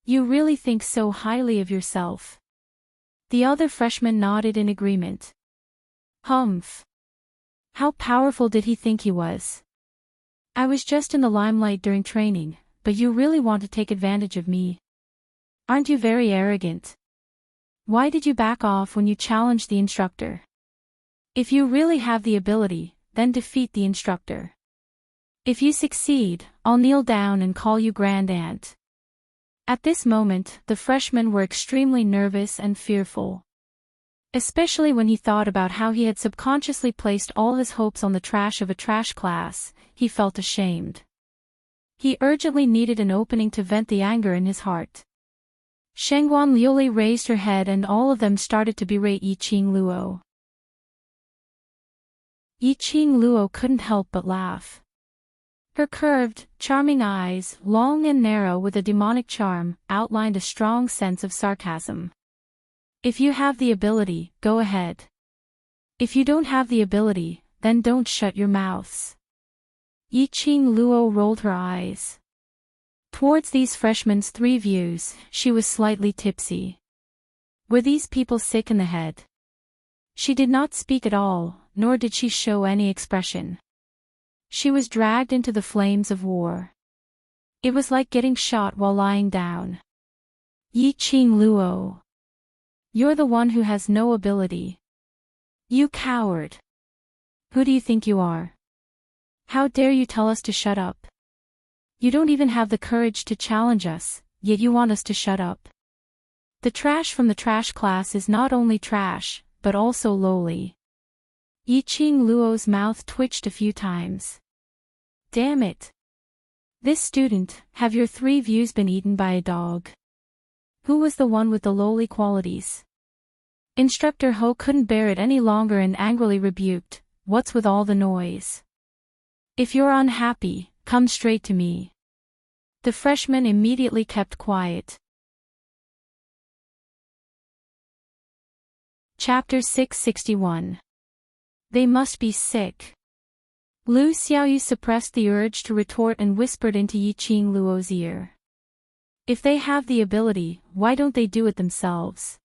"You really think so highly of yourself?" The other freshmen nodded in agreement. "Humph. How powerful did he think he was? I was just in the limelight during training, but you really want to take advantage of me? Aren't you very arrogant? Why did you back off when you challenged the instructor? If you really have the ability, then defeat the instructor. If you succeed, I'll kneel down and call you Grand Aunt." At this moment, the freshmen were extremely nervous and fearful. Especially when he thought about how he had subconsciously placed all his hopes on the trash of a trash class, he felt ashamed. He urgently needed an opening to vent the anger in his heart. Shengguan Liuli raised her head and all of them started to berate Yi-Ching Luo. Yi-Ching Luo couldn't help but laugh. Her curved, charming eyes, long and narrow with a demonic charm, outlined a strong sense of sarcasm. "If you have the ability, go ahead. If you don't have the ability, then don't shut your mouths." Yi-Ching Luo rolled her eyes. Towards these freshmen's three views, she was slightly tipsy. Were these people sick in the head? She did not speak at all, nor did she show any expression. She was dragged into the flames of war. It was like getting shot while lying down. "Yi-Ching Luo. You're the one who has no ability. You coward. Who do you think you are? How dare you tell us to shut up? You don't even have the courage to challenge us, yet you want us to shut up. The trash from the trash class is not only trash, but also lowly." Yi-Ching Luo's mouth twitched a few times. "Damn it. This student, have your three views been eaten by a dog? Who was the one with the lowly qualities?" Instructor Ho couldn't bear it any longer and angrily rebuked, "What's with all the noise? If you're unhappy, come straight to me." The freshmen immediately kept quiet. Chapter 661. They must be sick. Lu Xiaoyu suppressed the urge to retort and whispered into Yi-Ching Luo's ear. "If they have the ability, why don't they do it themselves?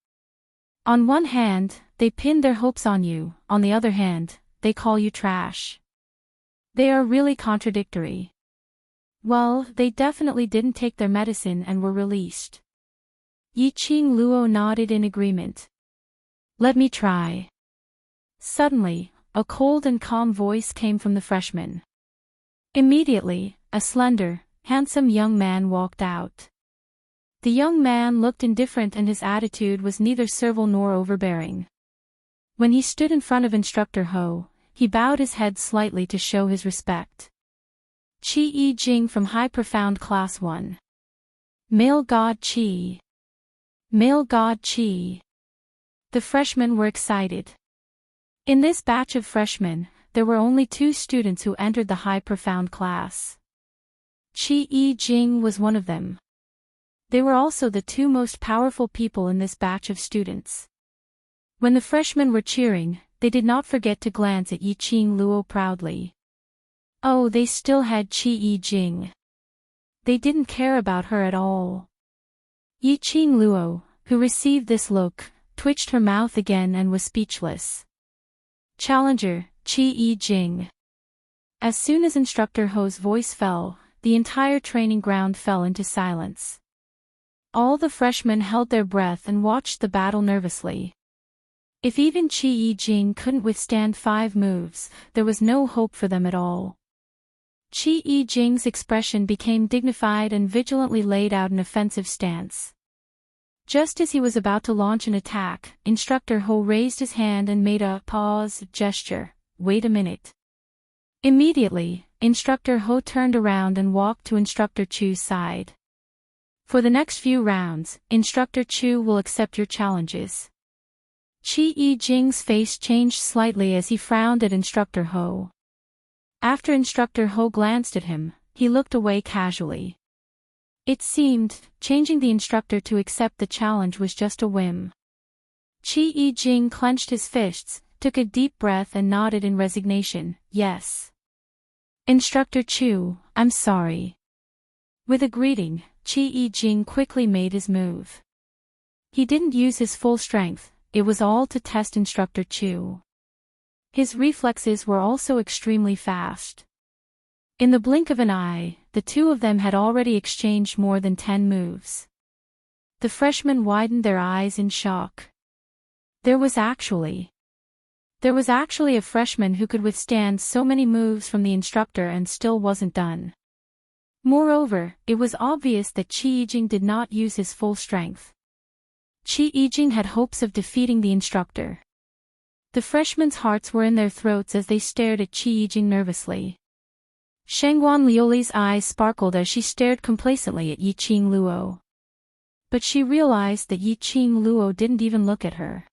On one hand, they pin their hopes on you, on the other hand, they call you trash. They are really contradictory." Well, they definitely didn't take their medicine and were released. Yi-Ching Luo nodded in agreement. "Let me try." Suddenly, a cold and calm voice came from the freshman. Immediately, a slender, handsome young man walked out. The young man looked indifferent and his attitude was neither servile nor overbearing. When he stood in front of Instructor Ho, he bowed his head slightly to show his respect. Qi Jing from High Profound Class 1. Male God Qi. Male God Qi. The freshmen were excited. In this batch of freshmen, there were only 2 students who entered the High Profound class. Qi Jing was one of them. They were also the 2 most powerful people in this batch of students. When the freshmen were cheering, they did not forget to glance at Yiqing Luo proudly. Oh, they still had Qi Jing. They didn't care about her at all. Yiqing Luo, who received this look, twitched her mouth again and was speechless. Challenger, Qi Jing. As soon as Instructor Ho's voice fell, the entire training ground fell into silence. All the freshmen held their breath and watched the battle nervously. If even Qi Jing couldn't withstand 5 moves, there was no hope for them at all. Qi Jing's expression became dignified and vigilantly laid out an offensive stance. Just as he was about to launch an attack, Instructor Ho raised his hand and made a pause gesture. Wait a minute. Immediately, Instructor Ho turned around and walked to Instructor Chu's side. For the next few rounds, Instructor Chu will accept your challenges. Qi Jing's face changed slightly as he frowned at Instructor Ho. After Instructor Ho glanced at him, he looked away casually. It seemed, changing the instructor to accept the challenge was just a whim. Qi Jing clenched his fists, took a deep breath and nodded in resignation. Yes. Instructor Chu, I'm sorry. With a greeting, Qi Jing quickly made his move. He didn't use his full strength, it was all to test Instructor Chu. His reflexes were also extremely fast. In the blink of an eye, the 2 of them had already exchanged more than 10 moves. The freshmen widened their eyes in shock. There was actually a freshman who could withstand so many moves from the instructor and still wasn't done. Moreover, it was obvious that Qi Jing did not use his full strength. Qi Jing had hopes of defeating the instructor. The freshmen's hearts were in their throats as they stared at Qi Jing nervously. Shengguan Liuli's eyes sparkled as she stared complacently at Yiqing Luo. But she realized that Yiqing Luo didn't even look at her.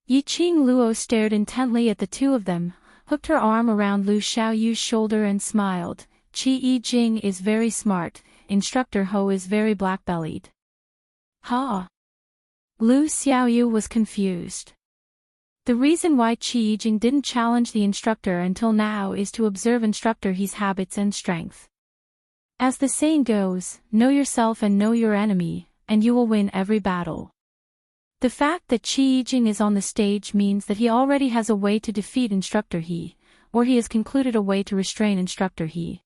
Yiqing Luo stared intently at the 2 of them, hooked her arm around Lu Xiaoyu's shoulder and smiled. Qi Jing is very smart, Instructor Ho is very black-bellied. Ha! Lu Xiaoyu was confused. The reason why Qi Jing didn't challenge the instructor until now is to observe Instructor He's habits and strength. As the saying goes, know yourself and know your enemy, and you will win every battle. The fact that Qi Jing is on the stage means that he already has a way to defeat Instructor He, or he has concluded a way to restrain Instructor He.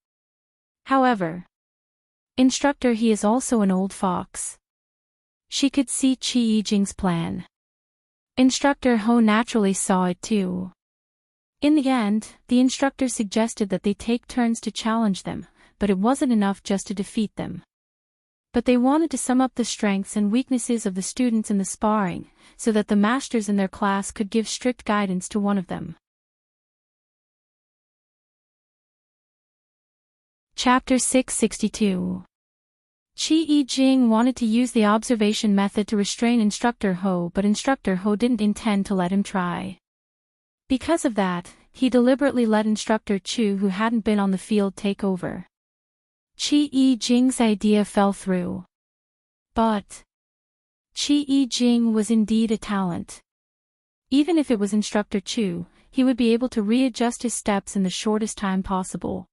However, Instructor He is also an old fox. She could see Qi Jing's plan. Instructor Ho naturally saw it too. In the end, the instructor suggested that they take turns to challenge them, but it wasn't enough just to defeat them. But they wanted to sum up the strengths and weaknesses of the students in the sparring, so that the masters in their class could give strict guidance to one of them. Chapter 662. Qi Jing wanted to use the observation method to restrain Instructor Ho, but Instructor Ho didn't intend to let him try. Because of that, he deliberately let Instructor Chu, who hadn't been on the field, take over. Qi Jing's idea fell through. But Qi Jing was indeed a talent. Even if it was Instructor Chu, he would be able to readjust his steps in the shortest time possible.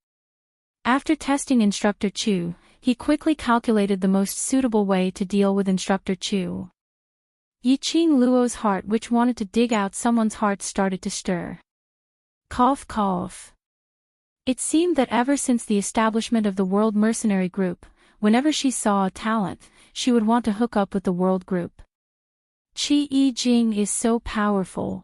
After testing Instructor Chu, he quickly calculated the most suitable way to deal with Instructor Chu. Yiqing Luo's heart, which wanted to dig out someone's heart, started to stir. Cough cough. It seemed that ever since the establishment of the World Mercenary Group, whenever she saw a talent, she would want to hook up with the World Group. Qi Jing is so powerful.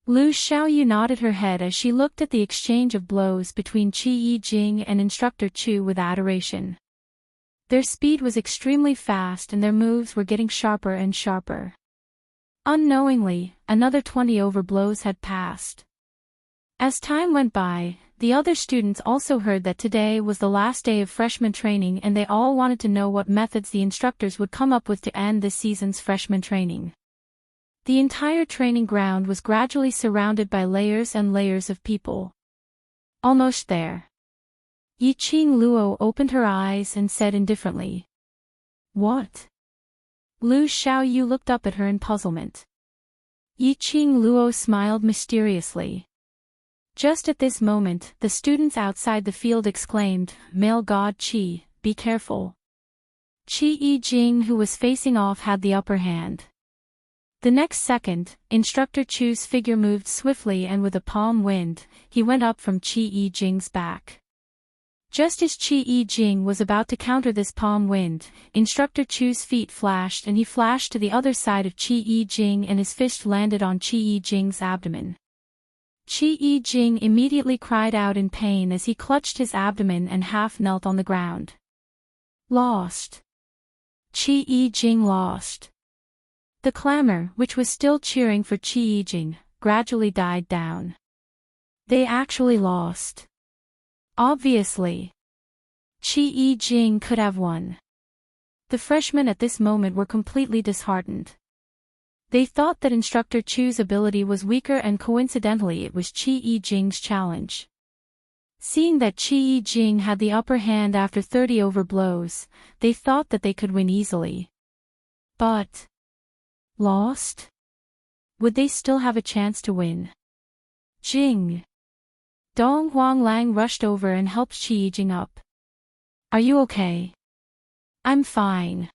Lu Xiaoyu nodded her head as she looked at the exchange of blows between Qi Jing and Instructor Chu with adoration. Their speed was extremely fast and their moves were getting sharper and sharper. Unknowingly, another 20 overblows had passed. As time went by, the other students also heard that today was the last day of freshman training, and they all wanted to know what methods the instructors would come up with to end this season's freshman training. The entire training ground was gradually surrounded by layers and layers of people. Almost there. Yiqing Luo opened her eyes and said indifferently, "What?" Lu Xiaoyu looked up at her in puzzlement. Yiqing Luo smiled mysteriously. Just at this moment, the students outside the field exclaimed, "Male god Qi, be careful." Qi Yijing, who was facing off, had the upper hand. The next second, Instructor Chu's figure moved swiftly, and with a palm wind, he went up from Qi Yijing's back. Just as Qi Yijing was about to counter this palm wind, Instructor Chu's feet flashed and he flashed to the other side of Qi Yijing, and his fist landed on Qi Yijing's abdomen. Qi Yijing immediately cried out in pain as he clutched his abdomen and half knelt on the ground. Lost. Qi Yijing lost. The clamor, which was still cheering for Qi Yijing, gradually died down. They actually lost. Obviously. Qi Yijing could have won. The freshmen at this moment were completely disheartened. They thought that Instructor Chu's ability was weaker, and coincidentally it was Qi Yijing's challenge. Seeing that Qi Yijing had the upper hand after 30 overblows, they thought that they could win easily. But lost? Would they still have a chance to win? Jing. Dong Huanglang rushed over and helped Qi Yijing up. "Are you okay?" "I'm fine."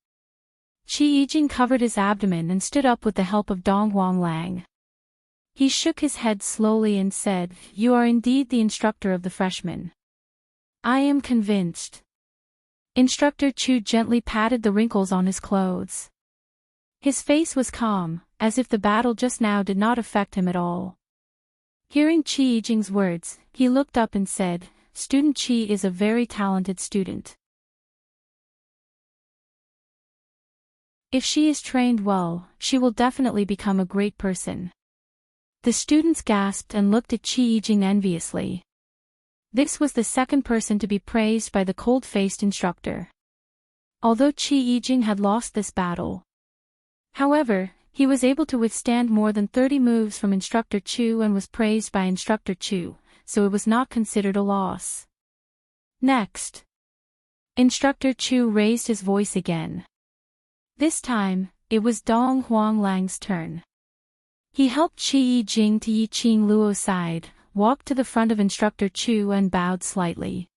Qi Yijing covered his abdomen and stood up with the help of Dong Huanglang. He shook his head slowly and said, "You are indeed the instructor of the freshmen." "I am convinced." Instructor Chu gently patted the wrinkles on his clothes. His face was calm, as if the battle just now did not affect him at all. Hearing Qi Yijing's words, he looked up and said, "Student Qi is a very talented student. If she is trained well, she will definitely become a great person." The students gasped and looked at Qi Yijing enviously. This was the second person to be praised by the cold-faced instructor. Although Qi Yijing had lost this battle, however, he was able to withstand more than 30 moves from Instructor Chu and was praised by Instructor Chu, so it was not considered a loss. Next, Instructor Chu raised his voice again. This time, it was Dong Huanglang's turn. He helped Qi Yijing to Yiqing Luo's side, walked to the front of Instructor Chu and bowed slightly.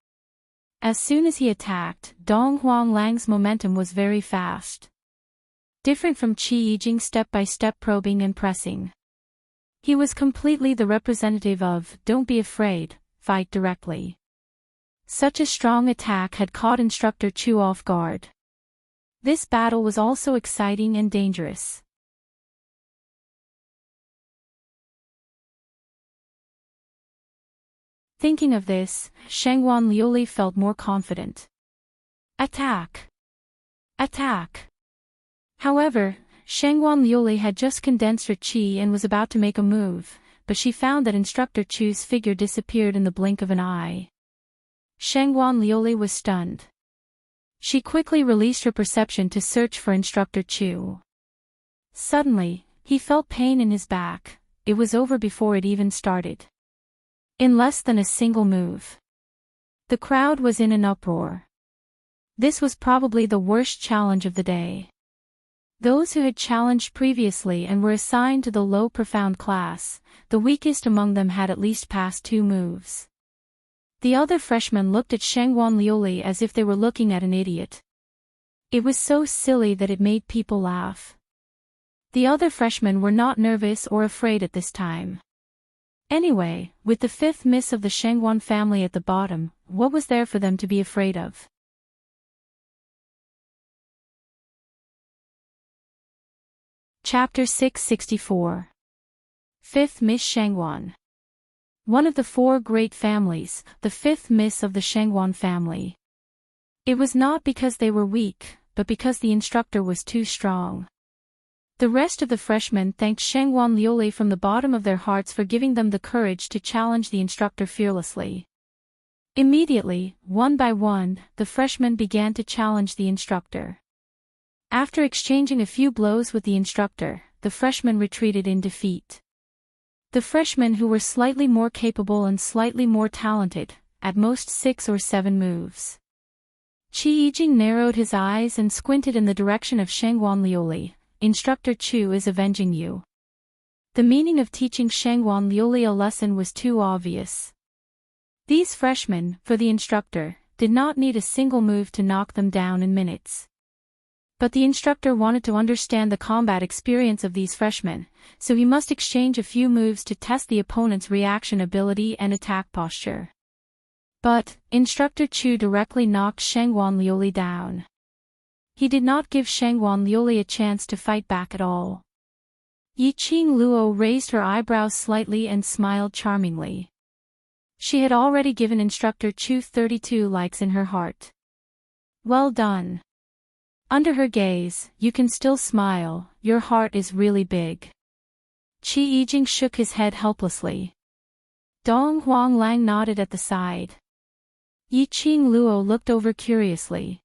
As soon as he attacked, Dong Huanglang's momentum was very fast. Different from Qi Yijing's step-by-step probing and pressing. He was completely the representative of, "Don't be afraid, fight directly." Such a strong attack had caught Instructor Chu off guard. This battle was also exciting and dangerous. Thinking of this, Shenghuan Liuli felt more confident. Attack! Attack! However, Shenghuan Liuli had just condensed her qi and was about to make a move, but she found that Instructor Chu's figure disappeared in the blink of an eye. Shenghuan Liuli was stunned. She quickly released her perception to search for Instructor Chu. Suddenly, he felt pain in his back. It was over before it even started. In less than a single move. The crowd was in an uproar. This was probably the worst challenge of the day. Those who had challenged previously and were assigned to the low profound class, the weakest among them had at least passed 2 moves. The other freshmen looked at Shenghuan Liuli as if they were looking at an idiot. It was so silly that it made people laugh. The other freshmen were not nervous or afraid at this time. Anyway, with the 5th miss of the Shenghuan family at the bottom, what was there for them to be afraid of? Chapter 664. 5th Miss Shenghuan. One of the 4 great families, the 5th miss of the Shenghuan family. It was not because they were weak, but because the instructor was too strong. The rest of the freshmen thanked Shangguan Liuli from the bottom of their hearts for giving them the courage to challenge the instructor fearlessly. Immediately, one by one, the freshmen began to challenge the instructor. After exchanging a few blows with the instructor, the freshmen retreated in defeat. The freshmen who were slightly more capable and slightly more talented, at most 6 or 7 moves. Qi Yijing narrowed his eyes and squinted in the direction of Shangguan Liuli. Instructor Chu is avenging you. The meaning of teaching Shangguan Liuli a lesson was too obvious. These freshmen, for the instructor, did not need a single move to knock them down in minutes. But the instructor wanted to understand the combat experience of these freshmen, so he must exchange a few moves to test the opponent's reaction ability and attack posture. But, Instructor Chu directly knocked Shangguan Liuli down. He did not give Shangguan Liuli a chance to fight back at all. Yiqing Luo raised her eyebrows slightly and smiled charmingly. She had already given Instructor Chu 32 likes in her heart. Well done. Under her gaze, you can still smile, your heart is really big. Qi Yijing shook his head helplessly. Dong Huang Lang nodded at the side. Yiqing Luo looked over curiously.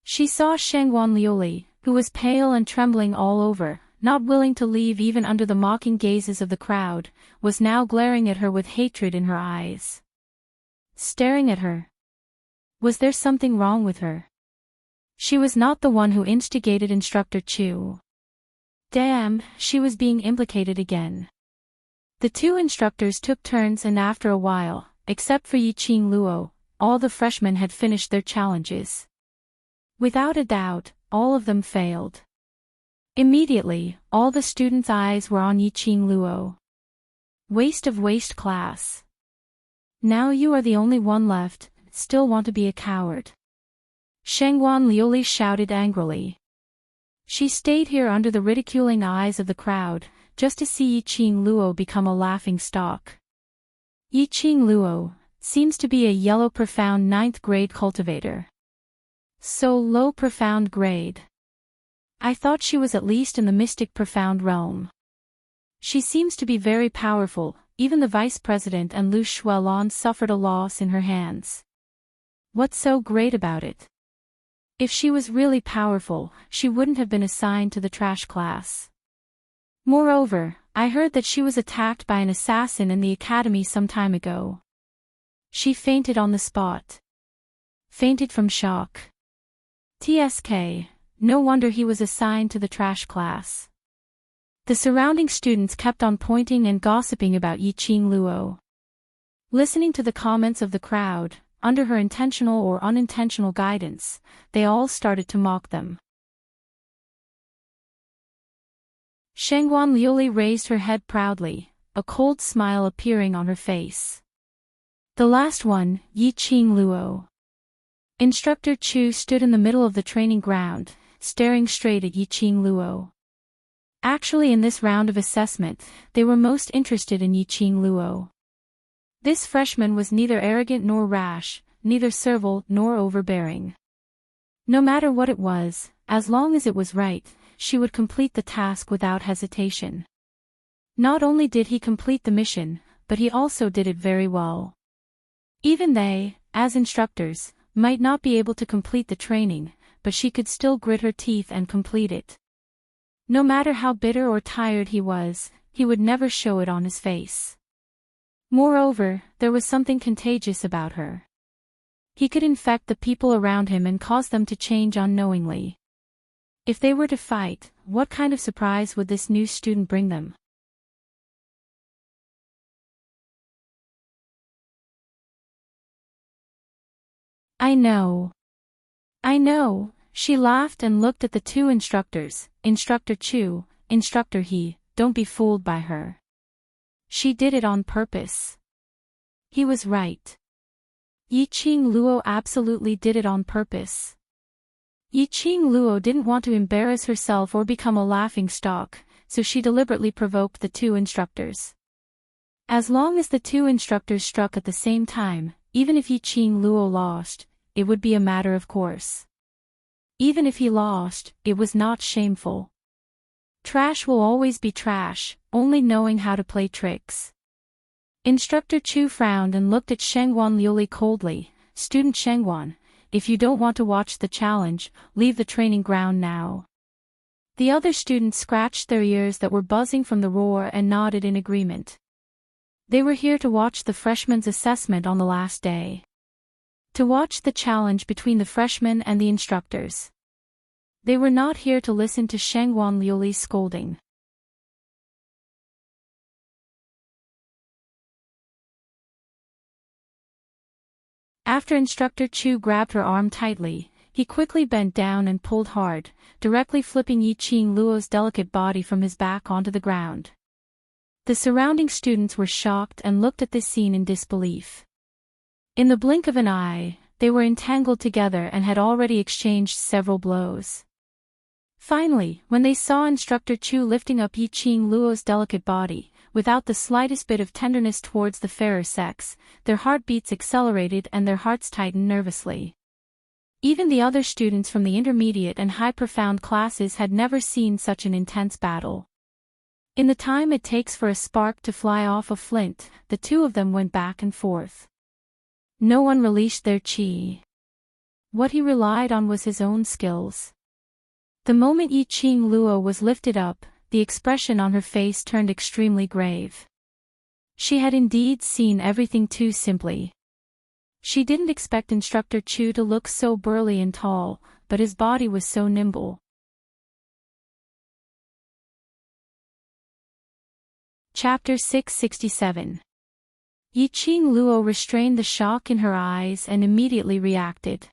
She saw Shangguan Liuli, who was pale and trembling all over, not willing to leave even under the mocking gazes of the crowd, was now glaring at her with hatred in her eyes. Staring at her. Was there something wrong with her? She was not the one who instigated Instructor Chu. Damn, she was being implicated again. The two instructors took turns and after a while, except for Yiqing Luo, all the freshmen had finished their challenges. Without a doubt, all of them failed. Immediately, all the students' eyes were on Yiqing Luo. Waste of waste class. Now you are the only one left, still want to be a coward. Shangguan Liuli shouted angrily. She stayed here under the ridiculing eyes of the crowd, just to see Yiqing Luo become a laughing stock. Yiqing Luo seems to be a yellow profound 9th grade cultivator. So low profound grade. I thought she was at least in the mystic profound realm. She seems to be very powerful, even the vice president and Lu Shuelon suffered a loss in her hands. What's so great about it? If she was really powerful, she wouldn't have been assigned to the trash class. Moreover, I heard that she was attacked by an assassin in the academy some time ago. She fainted on the spot. Fainted from shock. TSK, no wonder he was assigned to the trash class. The surrounding students kept on pointing and gossiping about Yiqing Luo. Listening to the comments of the crowd, under her intentional or unintentional guidance, they all started to mock them. Shangguan Liuli raised her head proudly, a cold smile appearing on her face. The last one, Yiqing Luo. Instructor Chu stood in the middle of the training ground, staring straight at Yiqing Luo. Actually, in this round of assessment, they were most interested in Yiqing Luo. This freshman was neither arrogant nor rash, neither servile nor overbearing. No matter what it was, as long as it was right, she would complete the task without hesitation. Not only did he complete the mission, but he also did it very well. Even they, as instructors, might not be able to complete the training, but she could still grit her teeth and complete it. No matter how bitter or tired he was, he would never show it on his face. Moreover, there was something contagious about her. He could infect the people around him and cause them to change unknowingly. If they were to fight, what kind of surprise would this new student bring them? I know. She laughed and looked at the two instructors, Instructor Chu, Instructor He. Don't be fooled by her. She did it on purpose. He was right. Yiqing Luo absolutely did it on purpose. Yiqing Luo didn't want to embarrass herself or become a laughing stock, so she deliberately provoked the two instructors. As long as the two instructors struck at the same time, even if Yiqing Luo lost, it would be a matter of course. Even if he lost, it was not shameful. Trash will always be trash, only knowing how to play tricks. Instructor Chu frowned and looked at Shengguan Liuli coldly. Student Shengguan, if you don't want to watch the challenge, leave the training ground now. The other students scratched their ears that were buzzing from the roar and nodded in agreement. They were here to watch the freshmen's assessment on the last day. To watch the challenge between the freshmen and the instructors. They were not here to listen to Shengguan Liuli's scolding. After Instructor Chu grabbed her arm tightly, he quickly bent down and pulled hard, directly flipping Yiqing Luo's delicate body from his back onto the ground. The surrounding students were shocked and looked at this scene in disbelief. In the blink of an eye, they were entangled together and had already exchanged several blows. Finally, when they saw Instructor Chu lifting up Yiqing Luo's delicate body, without the slightest bit of tenderness towards the fairer sex, their heartbeats accelerated and their hearts tightened nervously. Even the other students from the intermediate and high-profound classes had never seen such an intense battle. In the time it takes for a spark to fly off a flint, the two of them went back and forth. No one released their qi. What he relied on was his own skills. The moment Yiqing Luo was lifted up, the expression on her face turned extremely grave. She had indeed seen everything too simply. She didn't expect Instructor Chu to look so burly and tall, but his body was so nimble. Chapter 667. Yiqing Luo restrained the shock in her eyes and immediately reacted.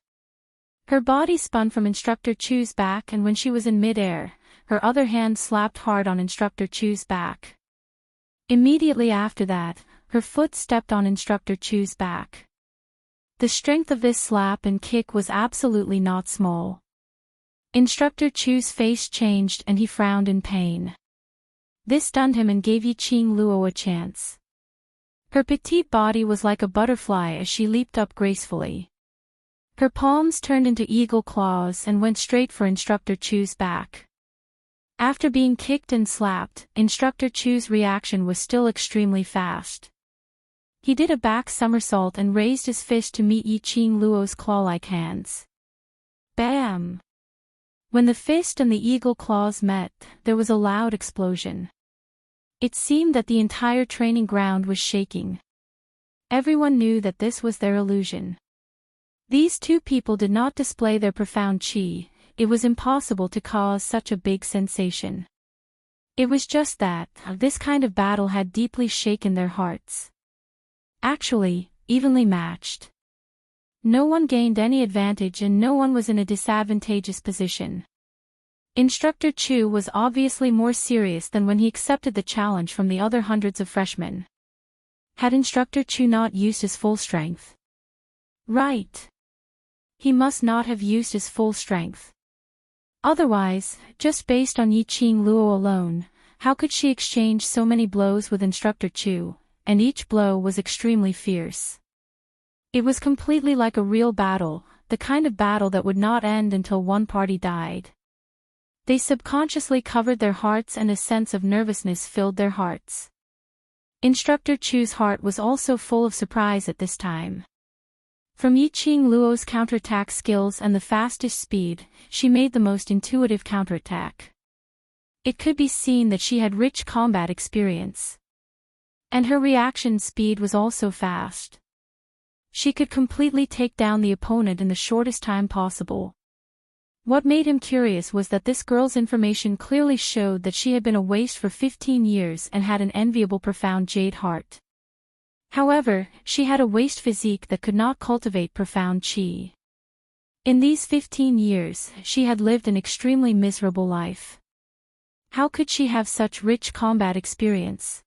Her body spun from Instructor Chu's back, and when she was in mid-air, her other hand slapped hard on Instructor Chu's back. Immediately after that, her foot stepped on Instructor Chu's back. The strength of this slap and kick was absolutely not small. Instructor Chu's face changed and he frowned in pain. This stunned him and gave Yiqing Luo a chance. Her petite body was like a butterfly as she leaped up gracefully. Her palms turned into eagle claws and went straight for Instructor Chu's back. After being kicked and slapped, Instructor Chu's reaction was still extremely fast. He did a back somersault and raised his fist to meet Yiqing Luo's claw-like hands. Bam! When the fist and the eagle claws met, there was a loud explosion. It seemed that the entire training ground was shaking. Everyone knew that this was their illusion. These two people did not display their profound qi. It was impossible to cause such a big sensation. It was just that, this kind of battle had deeply shaken their hearts. Actually, evenly matched. No one gained any advantage and no one was in a disadvantageous position. Instructor Chu was obviously more serious than when he accepted the challenge from the other hundreds of freshmen. Had Instructor Chu not used his full strength? Right. He must not have used his full strength. Otherwise, just based on Yiqing Luo alone, how could she exchange so many blows with Instructor Chu, and each blow was extremely fierce. It was completely like a real battle, the kind of battle that would not end until one party died. They subconsciously covered their hearts and a sense of nervousness filled their hearts. Instructor Chu's heart was also full of surprise at this time. From Yiqing Luo's counterattack skills and the fastest speed, she made the most intuitive counterattack. It could be seen that she had rich combat experience. And her reaction speed was also fast. She could completely take down the opponent in the shortest time possible. What made him curious was that this girl's information clearly showed that she had been a waste for 15 years and had an enviable profound jade heart. However, she had a waste physique that could not cultivate profound qi. In these 15 years, she had lived an extremely miserable life. How could she have such rich combat experience?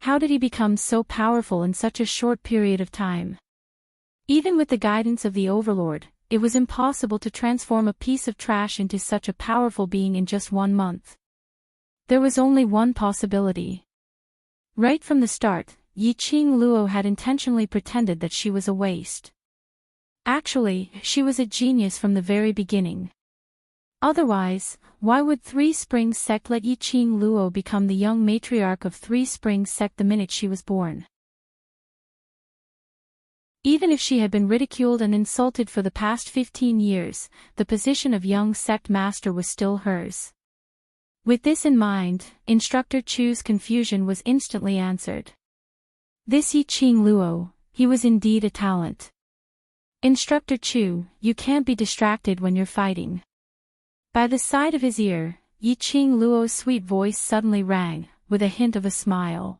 How did he become so powerful in such a short period of time? Even with the guidance of the Overlord, it was impossible to transform a piece of trash into such a powerful being in just 1 month. There was only one possibility. Right from the start, Yiqing Luo had intentionally pretended that she was a waste. Actually, she was a genius from the very beginning. Otherwise, why would Three Springs sect let Yi Ching Luo become the young matriarch of Three Springs sect the minute she was born? Even if she had been ridiculed and insulted for the past 15 years, the position of young sect master was still hers. With this in mind, Instructor Chu's confusion was instantly answered. This Yi Ching Luo, he was indeed a talent. Instructor Chu, you can't be distracted when you're fighting. By the side of his ear, Yi Ching Luo's sweet voice suddenly rang, with a hint of a smile.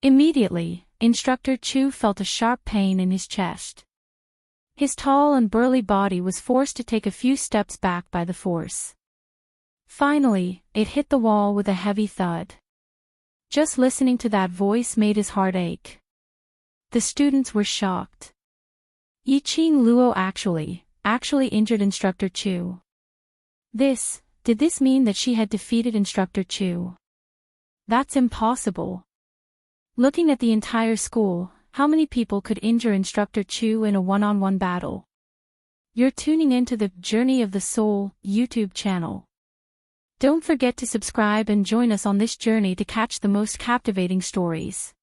Immediately, Instructor Chu felt a sharp pain in his chest. His tall and burly body was forced to take a few steps back by the force. Finally, it hit the wall with a heavy thud. Just listening to that voice made his heart ache. The students were shocked. Yi Ching Luo actually injured Instructor Chu. Did this mean that she had defeated Instructor Chu? That's impossible. Looking at the entire school, how many people could injure Instructor Chu in a one-on-one battle? You're tuning into the Journey of the Soul YouTube channel. Don't forget to subscribe and join us on this journey to catch the most captivating stories.